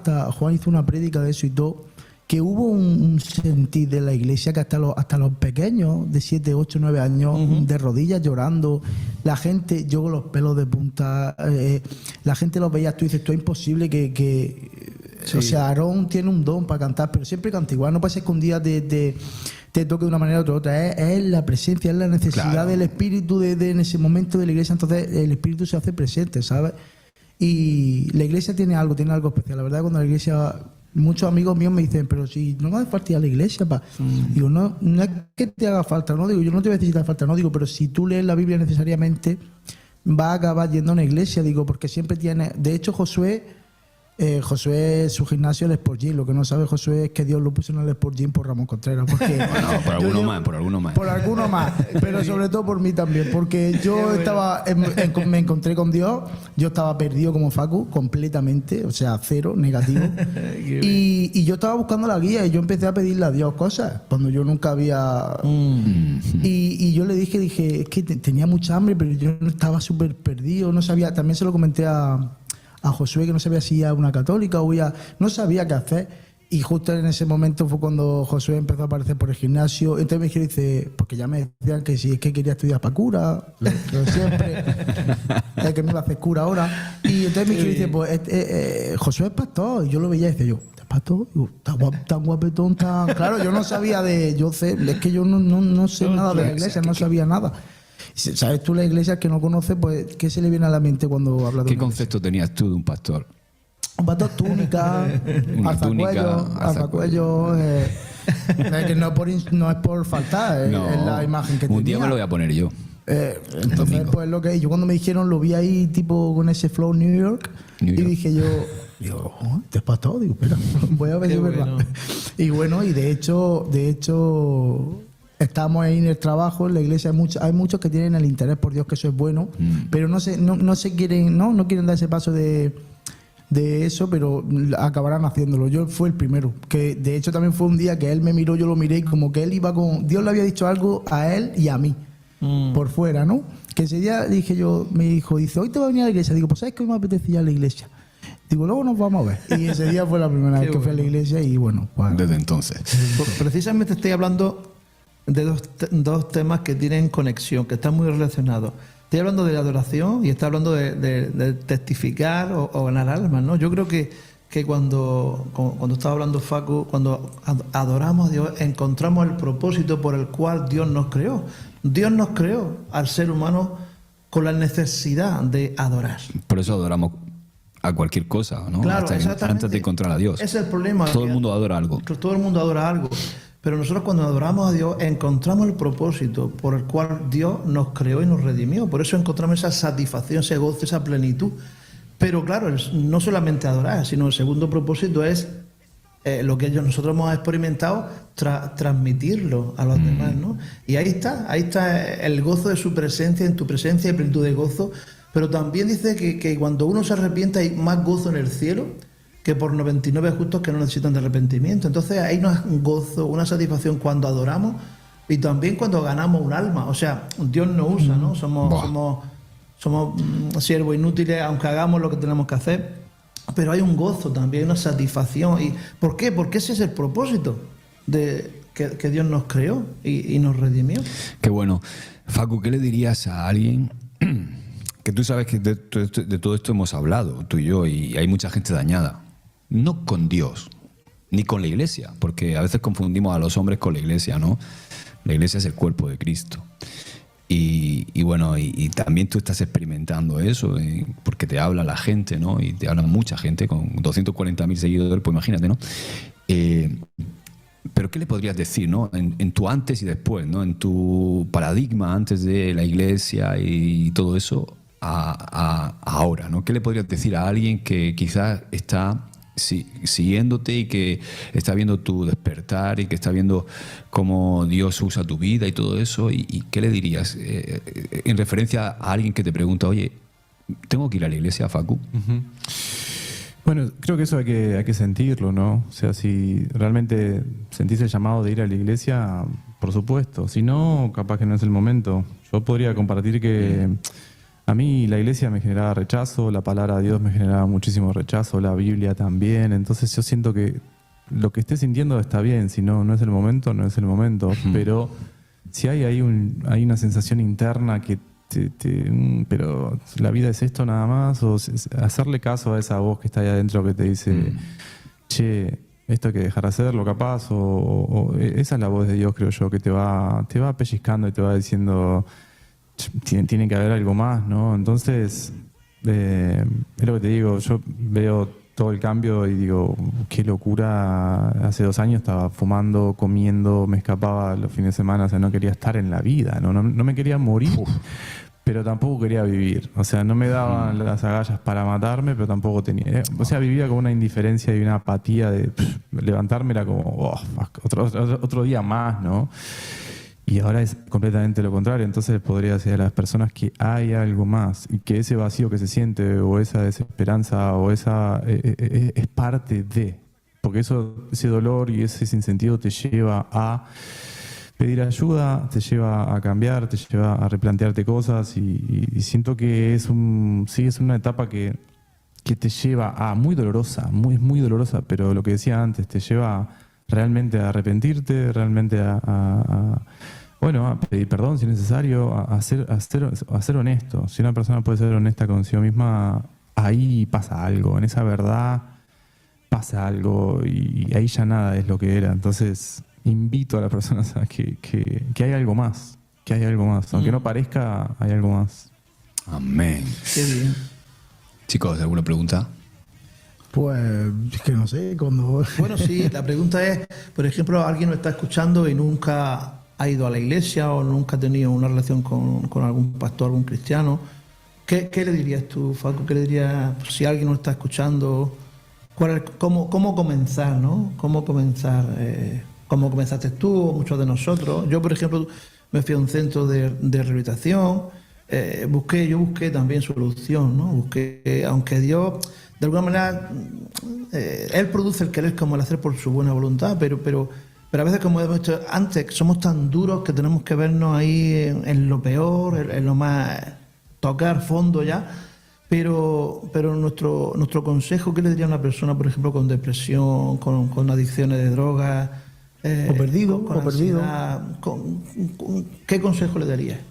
hizo una prédica de eso y todo, que hubo un sentir de la iglesia que hasta los pequeños de 7, 8, 9 años de rodillas llorando, la gente, yo con los pelos de punta, la gente los veía, tú dices, esto es imposible que sí. O sea, Aarón tiene un don para cantar, pero siempre canta igual, no pasa que un día te toque de una manera u otra, es la presencia, es la necesidad del espíritu en ese momento de la iglesia, entonces el espíritu se hace presente, ¿sabes? Y la iglesia tiene algo especial, la verdad, cuando la iglesia... Muchos amigos míos me dicen, pero si no me hace falta ir a la iglesia, digo, no es que te haga falta, no digo, yo no te voy a decir si te hace falta, no digo, pero si tú lees la Biblia necesariamente, vas a acabar yendo a una iglesia, digo, porque siempre tiene... De hecho, Josué, su gimnasio, el Sport Gym. Lo que no sabe Josué es que Dios lo puso en el Sport Gym por Ramón Contreras. Porque bueno, por alguno más. Por alguno más, pero sobre todo por mí también. Porque yo me encontré con Dios, yo estaba perdido como Facu, completamente, o sea, cero, negativo. y yo estaba buscando la guía y yo empecé a pedirle a Dios cosas, cuando yo nunca había... Y yo le dije, es que tenía mucha hambre, pero yo estaba súper perdido, no sabía, también se lo comenté a Josué, que no sabía si iba a una católica o no sabía qué hacer, y justo en ese momento fue cuando Josué empezó a aparecer por el gimnasio. Entonces me dice, porque ya me decían que si es que quería estudiar para cura, lo siempre, es que me iba a hacer cura ahora, y entonces me dice, pues Josué es pastor, y yo lo veía y decía yo, pastor, digo, tan guapetón, tan... Claro, yo no sabía es que yo no sé nada de la iglesia, no sabía nada. ¿Sabes tú la iglesia que no conoces? Pues, ¿qué se le viene a la mente cuando hablas de ¿Qué concepto tenías tú de un pastor? Un pastor, túnica, alzacuello, que no es por faltar, es la imagen que tenía. Un día me lo voy a poner yo. Entonces, pues yo cuando me dijeron, lo vi ahí tipo con ese flow New York. Y dije yo, ¿te es pastor? Digo, espera, voy a ver si es verdad. Y bueno, y de hecho estamos ahí en el trabajo, en la iglesia hay muchos que tienen el interés por Dios, que eso es bueno, pero no quieren dar ese paso de eso, pero acabarán haciéndolo. Yo fui el primero, que de hecho también fue un día que él me miró, yo lo miré, y como que él iba Dios le había dicho algo a él y a mí, por fuera, ¿no? Que ese día me dijo, hoy te va a venir a la iglesia. Digo, pues ¿sabes que hoy me apetecía ir a la iglesia? Digo, luego nos vamos a ver. Y ese día fue la primera vez que fui a la iglesia y bueno. Desde entonces. Precisamente estoy hablando de dos temas que tienen conexión, que están muy relacionados. Estoy hablando de la adoración y estoy hablando de testificar o ganar almas, ¿no? Yo creo que cuando estaba hablando Facu, cuando adoramos a Dios, encontramos el propósito por el cual Dios nos creó. Dios nos creó al ser humano con la necesidad de adorar. Por eso adoramos a cualquier cosa, ¿no? Claro, antes de encontrar a Dios. Ese es el problema. Todo el mundo adora algo. Todo el mundo adora algo. Pero nosotros cuando adoramos a Dios encontramos el propósito por el cual Dios nos creó y nos redimió. Por eso encontramos esa satisfacción, ese gozo, esa plenitud. Pero claro, no solamente adorar, sino el segundo propósito es lo que nosotros hemos experimentado, transmitirlo a los demás, ¿no? Y ahí está el gozo de su presencia, en tu presencia hay plenitud de gozo. Pero también dice que cuando uno se arrepiente hay más gozo en el cielo que por 99 justos que no necesitan de arrepentimiento. Entonces hay un gozo, una satisfacción cuando adoramos y también cuando ganamos un alma. O sea, Dios nos usa, ¿no? Somos siervos inútiles, aunque hagamos lo que tenemos que hacer, pero hay un gozo también, una satisfacción. ¿Y por qué? Porque ese es el propósito de que Dios nos creó y nos redimió. Qué bueno. Facu, ¿qué le dirías a alguien que tú sabes que de todo esto hemos hablado, tú y yo, y hay mucha gente dañada? No con Dios, ni con la iglesia, porque a veces confundimos a los hombres con la iglesia, ¿no? La iglesia es el cuerpo de Cristo. Y bueno, y también tú estás experimentando eso, porque te habla la gente, ¿no? Y te habla mucha gente con 240.000 seguidores, pues imagínate, ¿no? Pero ¿qué le podrías decir, ¿no? En tu antes y después, ¿no? En tu paradigma antes de la iglesia y todo eso, ahora, ¿no? ¿Qué le podrías decir a alguien que quizás está siguiéndote y que está viendo tu despertar y que está viendo cómo Dios usa tu vida y todo eso? ¿Y qué le dirías en referencia a alguien que te pregunta, oye, ¿tengo que ir a la iglesia, Facu? Uh-huh. Bueno, creo que eso hay que sentirlo, ¿no? O sea, si realmente sentís el llamado de ir a la iglesia, por supuesto. Si no, capaz que no es el momento. Yo podría compartir que a mí la iglesia me generaba rechazo, la palabra de Dios me generaba muchísimo rechazo, la Biblia también. Entonces yo siento que lo que esté sintiendo está bien. Si no es el momento, no es el momento. Pero si hay una sensación interna que pero la vida es esto nada más, o hacerle caso a esa voz que está ahí adentro que te dice, che, esto hay que dejar de hacerlo capaz, o esa es la voz de Dios, creo yo, que te va pellizcando y te va diciendo, tiene que haber algo más, ¿no? Entonces, es lo que te digo, yo veo todo el cambio y digo, qué locura. Hace 2 años estaba fumando, comiendo, me escapaba los fines de semana, o sea, no quería estar en la vida, no me quería morir, pero tampoco quería vivir. O sea, no me daban las agallas para matarme, pero tampoco tenía. O sea, vivía con una indiferencia y una apatía de levantarme, era como, otro día más, ¿no? Y ahora es completamente lo contrario. Entonces podría decir a las personas que hay algo más y que ese vacío que se siente o esa desesperanza o esa es parte de, porque ese dolor y ese sinsentido te lleva a pedir ayuda, te lleva a cambiar, te lleva a replantearte cosas y siento que es una etapa que te lleva a muy dolorosa, muy dolorosa, pero lo que decía antes, te lleva realmente a arrepentirte, realmente a pedir perdón si es necesario, a ser honesto. Si una persona puede ser honesta consigo misma, ahí pasa algo, en esa verdad pasa algo y ahí ya nada es lo que era. Entonces invito a las personas a que hay algo más, aunque no parezca, hay algo más. Amén. Qué bien. Chicos, ¿alguna pregunta? Pues es que no sé, cuando... Bueno, sí, la pregunta es, por ejemplo, alguien nos está escuchando y nunca ha ido a la iglesia o nunca ha tenido una relación con algún pastor, algún cristiano. ¿Qué le dirías tú, Facu? ¿Qué le dirías si alguien nos está escuchando? ¿Cómo comenzar, no? ¿Cómo comenzar? ¿Cómo comenzaste tú o muchos de nosotros? Yo, por ejemplo, me fui a un centro de rehabilitación. Yo busqué también solución, ¿no? Aunque Dios, de alguna manera, Él produce el querer como el hacer por su buena voluntad, pero a veces, como hemos dicho antes, somos tan duros que tenemos que vernos ahí en lo peor, en lo más, tocar fondo ya. Pero nuestro consejo, ¿qué le diría a una persona, por ejemplo, con depresión, con adicciones de drogas? O perdido. ¿Qué consejo le daría?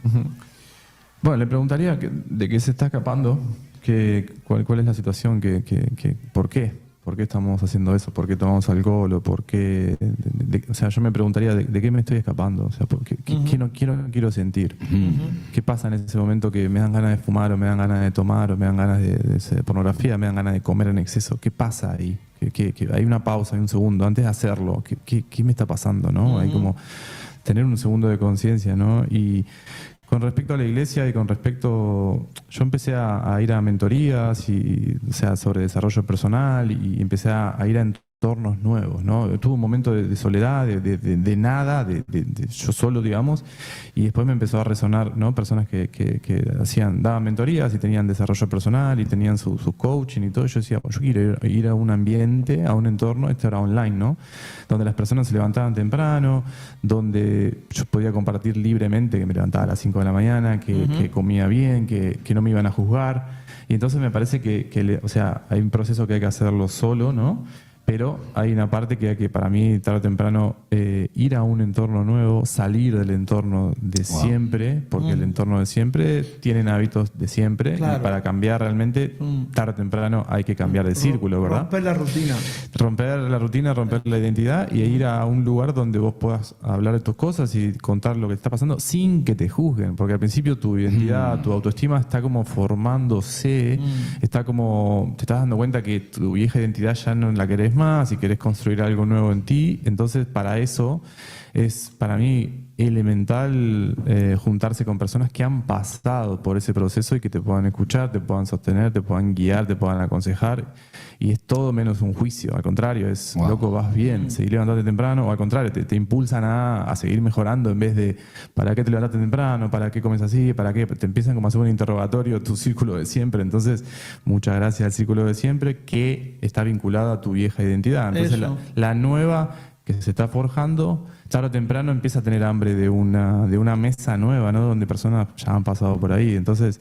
Bueno, le preguntaría de qué se está escapando, cuál es la situación, por qué. ¿Por qué estamos haciendo eso? ¿Por qué tomamos alcohol? ¿O por qué? O sea, yo me preguntaría, ¿de qué me estoy escapando? O sea, ¿qué no quiero sentir? ¿Qué pasa en ese momento que me dan ganas de fumar, o me dan ganas de tomar, o me dan ganas de pornografía, me dan ganas de comer en exceso? ¿Qué pasa ahí? Que hay una pausa, hay un segundo antes de hacerlo. ¿Qué me está pasando? ¿No? Hay como tener un segundo de conciencia, ¿no? Y con respecto a la iglesia y con respecto... Yo empecé a ir a mentorías, o sea, sobre desarrollo personal, y empecé a ir a entornos nuevos, ¿no? Tuve un momento de soledad, de nada, de yo solo, digamos, y después me empezó a resonar, ¿no? Personas que daban mentorías y tenían desarrollo personal y tenían su coaching y todo. Yo decía, yo quiero ir a un ambiente, a un entorno, esto era online, ¿no? Donde las personas se levantaban temprano, donde yo podía compartir libremente, que me levantaba a las 5 de la mañana, que comía bien, que no me iban a juzgar. Y entonces me parece o sea, hay un proceso que hay que hacerlo solo, ¿no? Pero hay una parte que hay que, para mí, tarde o temprano, ir a un entorno nuevo, salir del entorno de siempre, porque el entorno de siempre tienen hábitos de siempre, Claro. y para cambiar realmente, tarde o temprano hay que cambiar de círculo, ¿verdad? Romper la rutina. Romper la rutina, romper la identidad y ir a un lugar donde vos puedas hablar de tus cosas y contar lo que te está pasando sin que te juzguen, porque al principio tu identidad, tu autoestima está como formándose, está como, te estás dando cuenta que tu vieja identidad ya no la querés más y querés construir algo nuevo en ti. Entonces, para eso es, para mí, elemental juntarse con personas que han pasado por ese proceso y que te puedan escuchar, te puedan sostener, te puedan guiar, te puedan aconsejar. Y es todo menos un juicio. Al contrario, es, loco, vas bien, seguir levantándote temprano, o al contrario, te impulsan a seguir mejorando, en vez de ¿para qué te levantaste temprano? ¿Para qué comes así? ¿Para qué? Te empiezan como a hacer un interrogatorio, tu círculo de siempre. Entonces, muchas gracias al círculo de siempre, que está vinculado a tu vieja identidad. Entonces, la nueva que se está forjando, tarde o temprano empieza a tener hambre de una mesa nueva, ¿no? Donde personas ya han pasado por ahí. Entonces,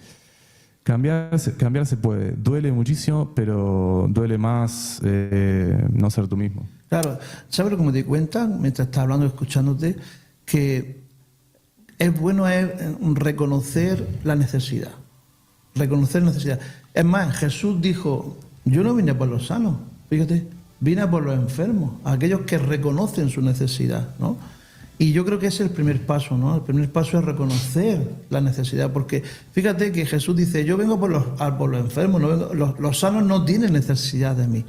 cambiar se puede. Duele muchísimo, pero duele más no ser tú mismo. Claro, ¿sabes lo que me di cuenta mientras estaba hablando y escuchándote? Que es bueno reconocer la necesidad. Reconocer la necesidad. Es más, Jesús dijo, yo no vine por los sanos, fíjate, vine por los enfermos, aquellos que reconocen su necesidad, ¿no? Y yo creo que ese es el primer paso, ¿no? El primer paso es reconocer la necesidad, porque fíjate que Jesús dice, yo vengo por los enfermos, no vengo, los sanos no tienen necesidad de mí.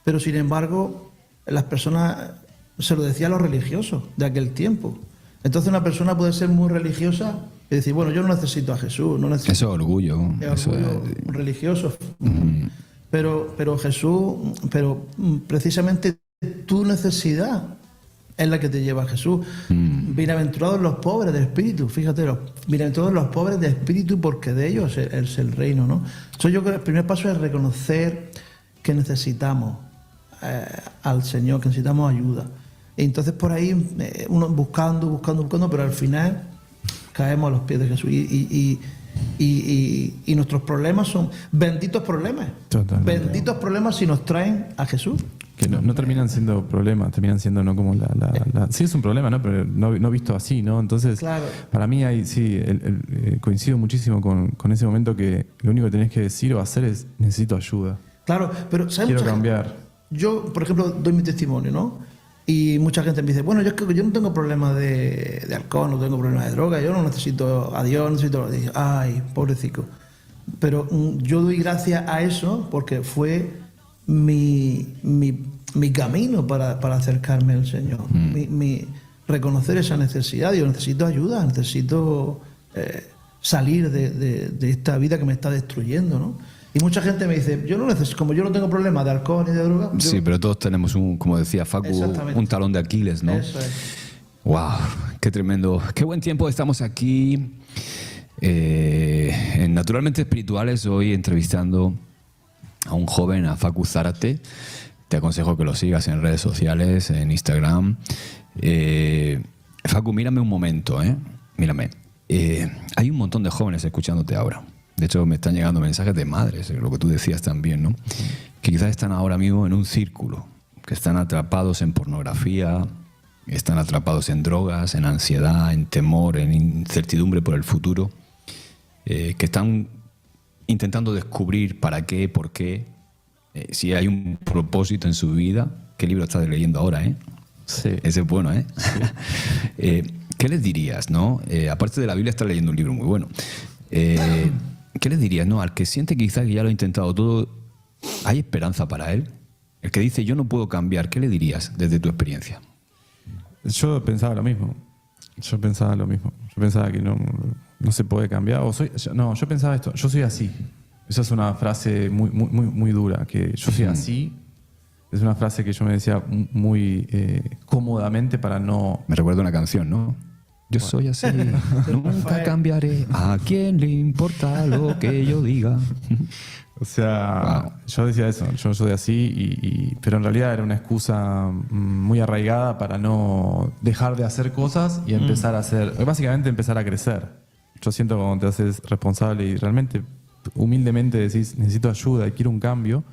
Pero sin embargo, las personas, se lo decía a los religiosos de aquel tiempo. Entonces una persona puede ser muy religiosa y decir, bueno, yo no necesito a Jesús, no necesito... Eso es orgullo. Es orgullo religioso. Pero Jesús, precisamente tu necesidad es la que te lleva a Jesús. Bienaventurados los pobres de espíritu, fíjate, bienaventurados los pobres de espíritu, porque de ellos es el reino, ¿no? Entonces yo creo que el primer paso es reconocer que necesitamos al Señor, que necesitamos ayuda. Y entonces por ahí uno buscando, pero al final caemos a los pies de Jesús. Y nuestros problemas son benditos problemas. Totalmente. Benditos problemas si nos traen a Jesús. Que no terminan siendo problemas, terminan siendo no como sí es un problema, ¿no? Pero no visto así, ¿no? Entonces, Claro. para mí coincido muchísimo con ese momento, que lo único que tenés que decir o hacer es necesito ayuda. Claro, pero ¿sabes? Quiero cambiar. Yo, por ejemplo, doy mi testimonio, ¿no? Y mucha gente me dice, bueno, yo no tengo problemas de alcohol, no tengo problemas de droga, yo no necesito a Dios, necesito... Ay, pobrecito. Pero yo doy gracias a eso porque fue mi camino para acercarme al Señor. Reconocer esa necesidad. Yo necesito ayuda, necesito salir de esta vida que me está destruyendo, ¿no? Y mucha gente me dice, como yo no tengo problemas de alcohol ni de droga... Sí, pero todos tenemos como decía Facu, un talón de Aquiles, ¿no? Eso es. ¡Wow! ¡Qué tremendo! ¡Qué buen tiempo! Estamos aquí en Naturalmente Espirituales, hoy entrevistando a un joven, a Facu Zárate. Te aconsejo que lo sigas en redes sociales, en Instagram. Facu, mírame un momento, mírame. Hay un montón de jóvenes escuchándote ahora. De hecho, me están llegando mensajes de madres, lo que tú decías también, ¿no? Que quizás están ahora mismo en un círculo, que están atrapados en pornografía, están atrapados en drogas, en ansiedad, en temor, en incertidumbre por el futuro, que están intentando descubrir para qué, por qué, si hay un propósito en su vida. ¿Qué libro estás leyendo ahora, Sí. Ese es bueno, ¿qué les dirías, no? Aparte de la Biblia, estás leyendo un libro muy bueno. ¿Qué les dirías, no? Al que siente quizás que ya lo ha intentado todo, ¿hay esperanza para él? El que dice, yo no puedo cambiar, ¿qué le dirías desde tu experiencia? Yo pensaba lo mismo. Yo pensaba que no se puede cambiar. Yo pensaba esto, yo soy así. Esa es una frase muy dura, que yo soy así. Es una frase que yo me decía muy cómodamente para no... Me recuerda una canción, ¿no? Yo soy así, nunca cambiaré. ¿A quién le importa lo que yo diga? O sea, yo decía eso, yo soy así, pero en realidad era una excusa muy arraigada para no dejar de hacer cosas y empezar a hacer, básicamente empezar a crecer. Yo siento que cuando te haces responsable y realmente, humildemente decís, necesito ayuda y quiero un cambio,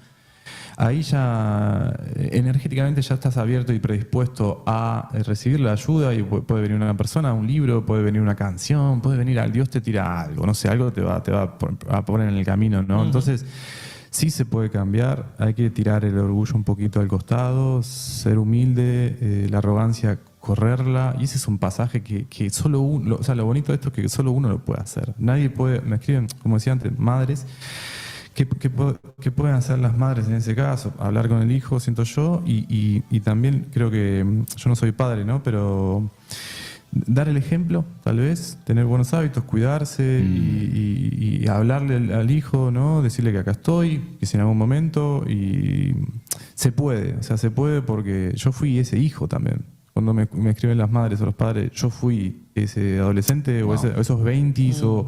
ahí ya energéticamente ya estás abierto y predispuesto a recibir la ayuda y puede venir una persona, un libro, puede venir una canción, puede venir Dios te tira algo, no sé, algo te va a poner en el camino, ¿no? Entonces, sí se puede cambiar, hay que tirar el orgullo un poquito al costado, ser humilde, la arrogancia, correrla, y ese es un pasaje que solo uno, o sea, lo bonito de esto es que solo uno lo puede hacer. Nadie puede, me escriben, como decía antes, madres. ¿Qué pueden hacer las madres en ese caso? Hablar con el hijo, siento yo, y también creo que, yo no soy padre, ¿no? Pero dar el ejemplo, tal vez, tener buenos hábitos, cuidarse y hablarle al hijo, ¿no? Decirle que acá estoy, que si en algún momento, y se puede, o sea, se puede porque yo fui ese hijo también. Cuando me escriben las madres o los padres, yo fui ese adolescente o esos 20s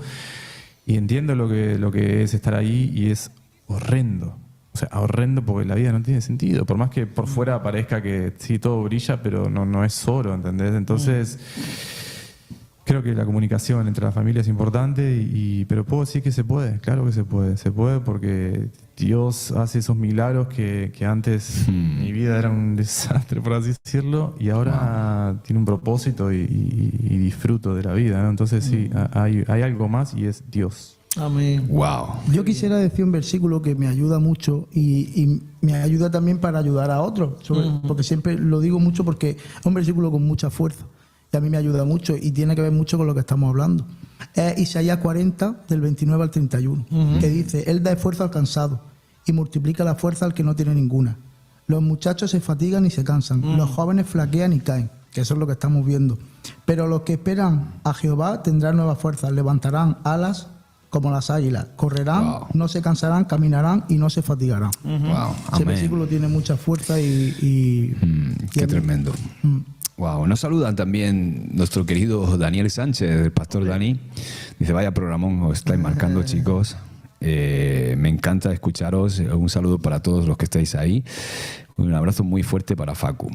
y entiendo lo que es estar ahí y es horrendo. O sea, horrendo porque la vida no tiene sentido. Por más que por fuera parezca que sí, todo brilla, pero no es oro, ¿entendés? Entonces, creo que la comunicación entre las familias es importante, pero puedo decir que se puede, claro que se puede. Se puede porque Dios hace esos milagros que antes mi vida era un desastre, por así decirlo, y ahora tiene un propósito y disfruto de la vida, ¿no? Entonces sí, hay algo más y es Dios. Amén. Wow. Yo quisiera decir un versículo que me ayuda mucho y me ayuda también para ayudar a otros, porque siempre lo digo mucho porque es un versículo con mucha fuerza y a mí me ayuda mucho y tiene que ver mucho con lo que estamos hablando. Es Isaías 40, del 29 al 31, que dice, Él da esfuerzo al cansado y multiplica la fuerza al que no tiene ninguna. Los muchachos se fatigan y se cansan, los jóvenes flaquean y caen, que eso es lo que estamos viendo. Pero los que esperan a Jehová tendrán nuevas fuerzas, levantarán alas como las águilas, correrán, no se cansarán, caminarán y no se fatigarán. Wow. Ese versículo tiene mucha fuerza y qué tremendo. Wow. Nos saludan también nuestro querido Daniel Sánchez, el pastor Dani. Dice, vaya programón, os estáis marcando, chicos. Me encanta escucharos. Un saludo para todos los que estáis ahí. Un abrazo muy fuerte para Facu.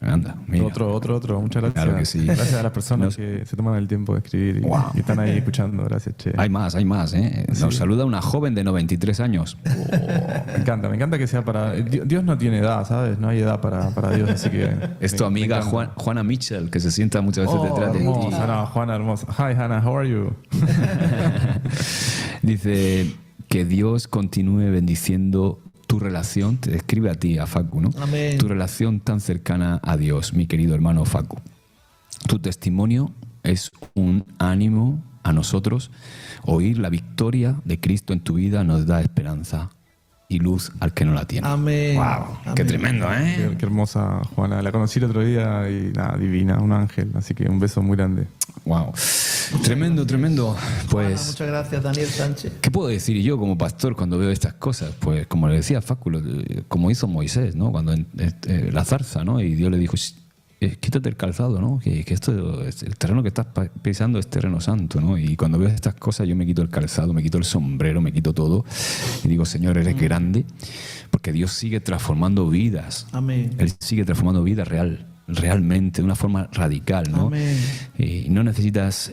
Anda, mira. Otro. Muchas gracias. Claro que sí. Gracias a las personas que se toman el tiempo de escribir y están ahí escuchando. Gracias, che. Hay más, ¿eh? Nos saluda una joven de 93 años. Me encanta que sea para... Dios no tiene edad, ¿sabes? No hay edad para Dios, así que... Es tu amiga Juana Mitchell, que se sienta muchas veces detrás de ti. Juana hermosa. Hi, Hannah, how are you? Dice que Dios continúe bendiciendo tu relación, te describe a ti, a Facu, ¿no? Amén. Tu relación tan cercana a Dios, mi querido hermano Facu. Tu testimonio es un ánimo a nosotros. Oír la victoria de Cristo en tu vida nos da esperanza y luz al que no la tiene. Amén. ¡Wow! Amén. ¡Qué tremendo, eh! Qué hermosa Juana. La conocí el otro día y nada, divina, un ángel. Así que un beso muy grande. ¡Wow! Tremendo. Pues, Muchas gracias, Daniel Sánchez. ¿qué puedo decir yo como pastor cuando veo estas cosas? Pues como le decía Facu, como hizo Moisés, ¿no? Cuando la zarza, ¿no? Y Dios le dijo, quítate el calzado, ¿no? Que esto, el terreno que estás pisando es terreno santo, ¿no? Y cuando veo estas cosas yo me quito el calzado, me quito el sombrero, me quito todo y digo, Señor, eres grande, porque Dios sigue transformando vidas. Amén. Él sigue transformando vidas realmente, de una forma radical, ¿no? Amén. Y no necesitas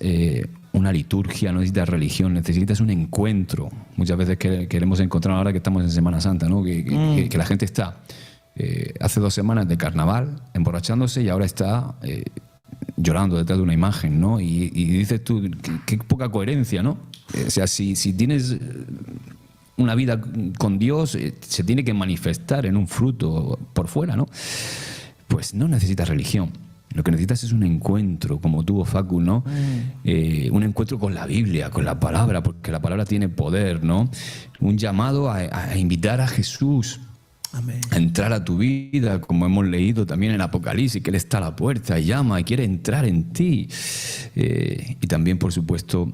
una liturgia, no necesitas religión, necesitas un encuentro. Muchas veces queremos encontrar, ahora que estamos en Semana Santa, ¿no? Que la gente está hace 2 semanas de carnaval, emborrachándose, y ahora está llorando detrás de una imagen, ¿no? Y dices tú, qué poca coherencia, ¿no? O sea, si tienes una vida con Dios se tiene que manifestar en un fruto por fuera, ¿no? Pues no necesitas religión. Lo que necesitas es un encuentro, como tuvo Facu, ¿no? Un encuentro con la Biblia, con la palabra, porque la palabra tiene poder, ¿no? Un llamado a invitar a Jesús Amén. a entrar a tu vida, como hemos leído también en Apocalipsis, que Él está a la puerta y llama y quiere entrar en ti. Y también, por supuesto,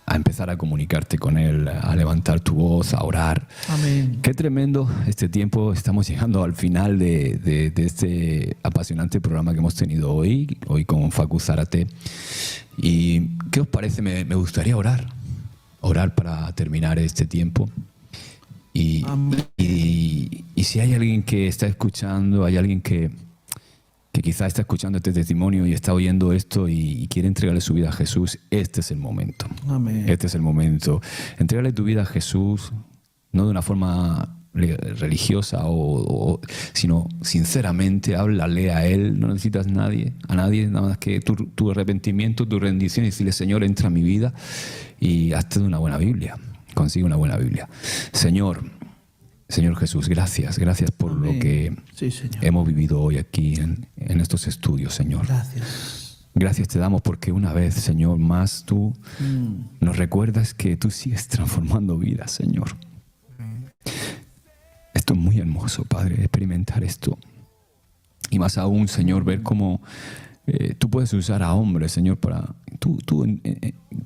a empezar a comunicarte con Él, a levantar tu voz, a orar. Amén. Qué tremendo este tiempo. Estamos llegando al final de este apasionante programa que hemos tenido hoy con Facu Zárate. ¿Y qué os parece? Me gustaría orar para terminar este tiempo. Y si hay alguien que está escuchando, hay alguien que quizá está escuchando este testimonio y está oyendo esto y quiere entregarle su vida a Jesús, este es el momento. Amén. Este es el momento. Entrégale tu vida a Jesús, no de una forma religiosa, sino sinceramente, háblale a Él. No necesitas a nadie, nada más que tu arrepentimiento, tu rendición y decirle: Señor, entra a mi vida y hazte de una buena Biblia. Consigue una buena Biblia. Señor Jesús, gracias por Amén. lo que Sí, Señor. hemos vivido hoy aquí en estos estudios, Señor. Gracias. Gracias te damos porque una vez, Señor, más tú nos recuerdas que tú sigues transformando vidas, Señor. Esto es muy hermoso, Padre, experimentar esto. Y más aún, Señor, ver cómo tú puedes usar a hombres, Señor, tú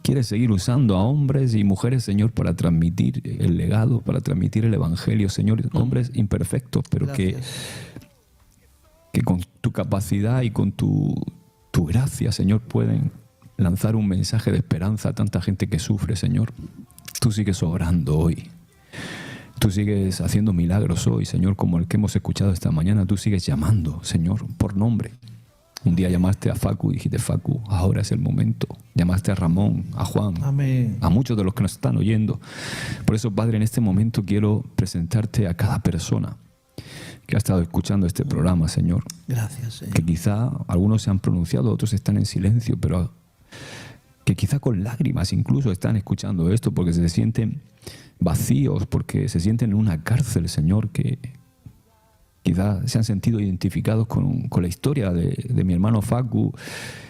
quieres seguir usando a hombres y mujeres, Señor, para transmitir el legado, para transmitir el evangelio, Señor. Hombres imperfectos, pero que con tu capacidad y con tu gracia, Señor, pueden lanzar un mensaje de esperanza a tanta gente que sufre, Señor. Tú sigues obrando hoy. Tú sigues haciendo milagros hoy, Señor, como el que hemos escuchado esta mañana. Tú sigues llamando, Señor, por nombre. Un día llamaste a Facu y dijiste: Facu, ahora es el momento. Llamaste a Ramón, a Juan, Amén. a muchos de los que nos están oyendo. Por eso, Padre, en este momento quiero presentarte a cada persona que ha estado escuchando este programa, Señor. Gracias, Señor. Que quizá algunos se han pronunciado, otros están en silencio, pero que quizá con lágrimas incluso están escuchando esto porque se sienten vacíos, porque se sienten en una cárcel, Señor, que quizá se han sentido identificados con la historia de mi hermano Facu.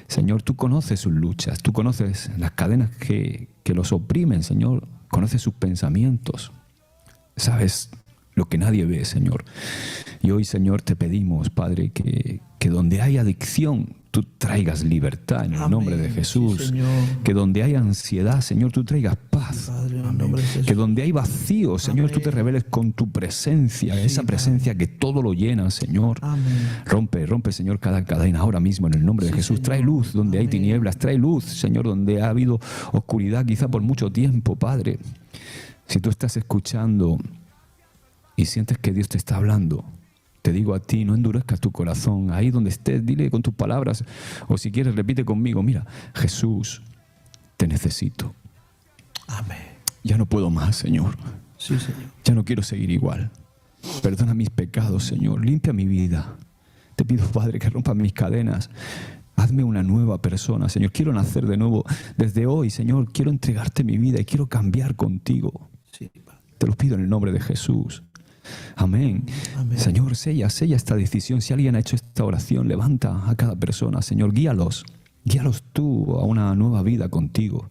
Señor, tú conoces sus luchas, tú conoces las cadenas que los oprimen, Señor. Conoces sus pensamientos. Sabes lo que nadie ve, Señor. Y hoy, Señor, te pedimos, Padre, que donde hay adicción, tú traigas libertad en el nombre de Jesús. Sí, Señor. Que donde hay ansiedad, Señor, tú traigas paz. Padre, en el nombre de Jesús. Que donde hay vacío, Señor, tú te Amén. reveles con tu presencia, esa presencia que todo lo llena, Señor. Amén. Rompe, Señor, cada cadena ahora mismo en el nombre de Sí, Jesús. Señor. Trae luz donde hay Amén. tinieblas, trae luz, Señor, donde ha habido oscuridad quizá por mucho tiempo, Padre. Si tú estás escuchando y sientes que Dios te está hablando, te digo a ti, no endurezcas tu corazón. Ahí donde estés, dile con tus palabras, o si quieres, repite conmigo: mira, Jesús, te necesito. Amén. Ya no puedo más, Señor. Sí, Señor. Ya no quiero seguir igual. Perdona mis pecados, Señor. Limpia mi vida. Te pido, Padre, que rompas mis cadenas. Hazme una nueva persona, Señor. Quiero nacer de nuevo. Desde hoy, Señor, quiero entregarte mi vida y quiero cambiar contigo. Sí, Padre. Te lo pido en el nombre de Jesús. Amén. Amén. Señor, sella esta decisión. Si alguien ha hecho esta oración, levanta a cada persona. Señor, guíalos tú a una nueva vida contigo.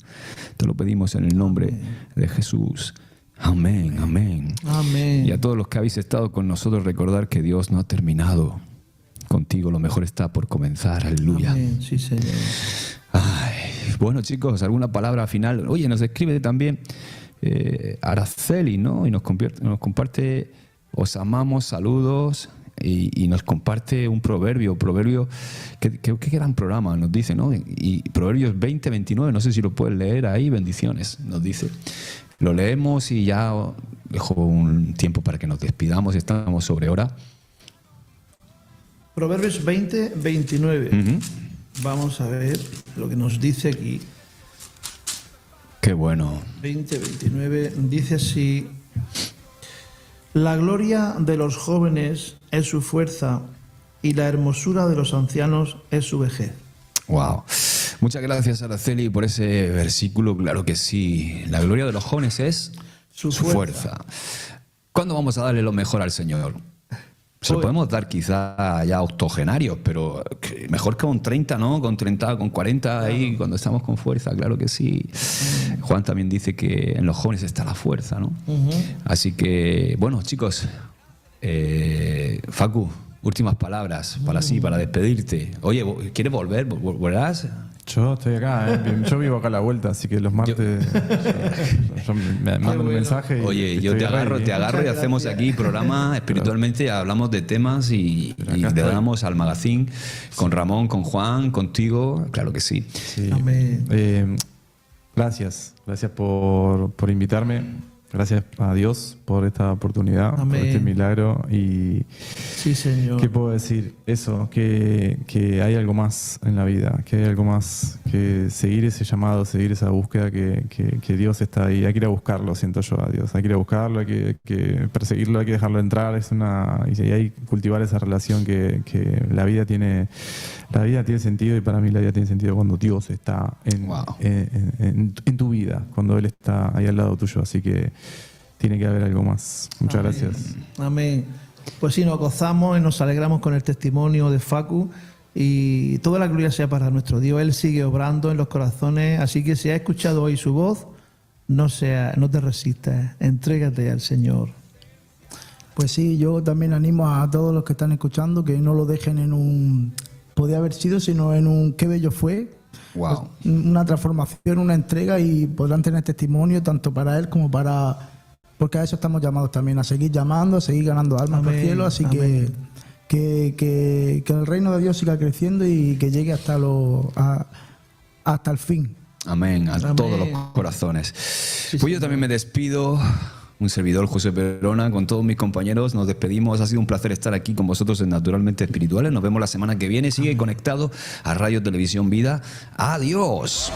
Te lo pedimos en el nombre de Jesús. Amén, amén. Amén. Y a todos los que habéis estado con nosotros, recordar que Dios no ha terminado contigo. Lo mejor está por comenzar. Aleluya. Amén. Sí, Señor. Ay, bueno, chicos, ¿alguna palabra final? Oye, nos escribe también Araceli, ¿no? Y nos comparte: os amamos, saludos. Y nos comparte un proverbio, qué gran programa, nos dice, ¿no? Y Proverbios 20:29, no sé si lo puedes leer ahí, bendiciones, nos dice. Lo leemos y ya dejo un tiempo para que nos despidamos, estamos sobre hora. Proverbios 20:29. Vamos a ver lo que nos dice aquí. Qué bueno. 20:29 dice así: la gloria de los jóvenes es su fuerza y la hermosura de los ancianos es su vejez. Wow. Muchas gracias, Araceli, por ese versículo. Claro que sí. La gloria de los jóvenes es Su fuerza. ¿Cuándo vamos a darle lo mejor al Señor? Se lo Pues- podemos dar quizá ya octogenarios, pero mejor que con 30, ¿no? Con 30, con 40 ahí, cuando estamos con fuerza, claro que sí. Juan también dice que en los jóvenes está la fuerza, ¿no? Así que, bueno, chicos, Facu, últimas palabras para despedirte. Oye, ¿quieres volver? ¿Volverás? Yo estoy acá, yo vivo acá a la vuelta, así que los martes yo me mando un mensaje. Y Oye, yo estoy te agarro ready. y Muchas hacemos gracias. aquí programa espiritualmente, hablamos de temas y acá le estoy. damos al magazine con Ramón, con Juan, contigo, claro que sí. Sí. Amén. Gracias por invitarme. Gracias a Dios por esta oportunidad, Amén. por este milagro. Y Sí, Señor. ¿qué puedo decir? Eso, que hay algo más en la vida, que hay algo más, que seguir ese llamado, seguir esa búsqueda, que Dios está ahí. Hay que ir a buscarlo, siento yo, a Dios. Hay que ir a buscarlo, hay que perseguirlo, hay que dejarlo entrar. Y hay que cultivar esa relación que la vida tiene sentido, y para mí la vida tiene sentido cuando Dios está Wow. en tu vida, cuando Él está ahí al lado tuyo. Así que tiene que haber algo más. Muchas Amén. gracias. Amén. Pues sí, nos gozamos y nos alegramos con el testimonio de Facu, y toda la gloria sea para nuestro Dios. Él sigue obrando en los corazones, así que si has escuchado hoy su voz, no te resistas, entrégate al Señor. Pues sí, yo también animo a todos los que están escuchando que no lo dejen en un podía haber sido, sino en un qué bello fue. Wow. Una transformación, una entrega, y podrán tener testimonio tanto para él como para... Porque a eso estamos llamados también, a seguir llamando, a seguir ganando almas por el Amén, cielo, así amén. que el reino de Dios siga creciendo y que llegue hasta el fin. Amén, a Amén. todos los corazones. Pues yo también me despido. Un servidor, José Perona, con todos mis compañeros, nos despedimos. Ha sido un placer estar aquí con vosotros en Naturalmente Espirituales. Nos vemos la semana que viene. Sigue conectado a Radio Televisión Vida. Adiós.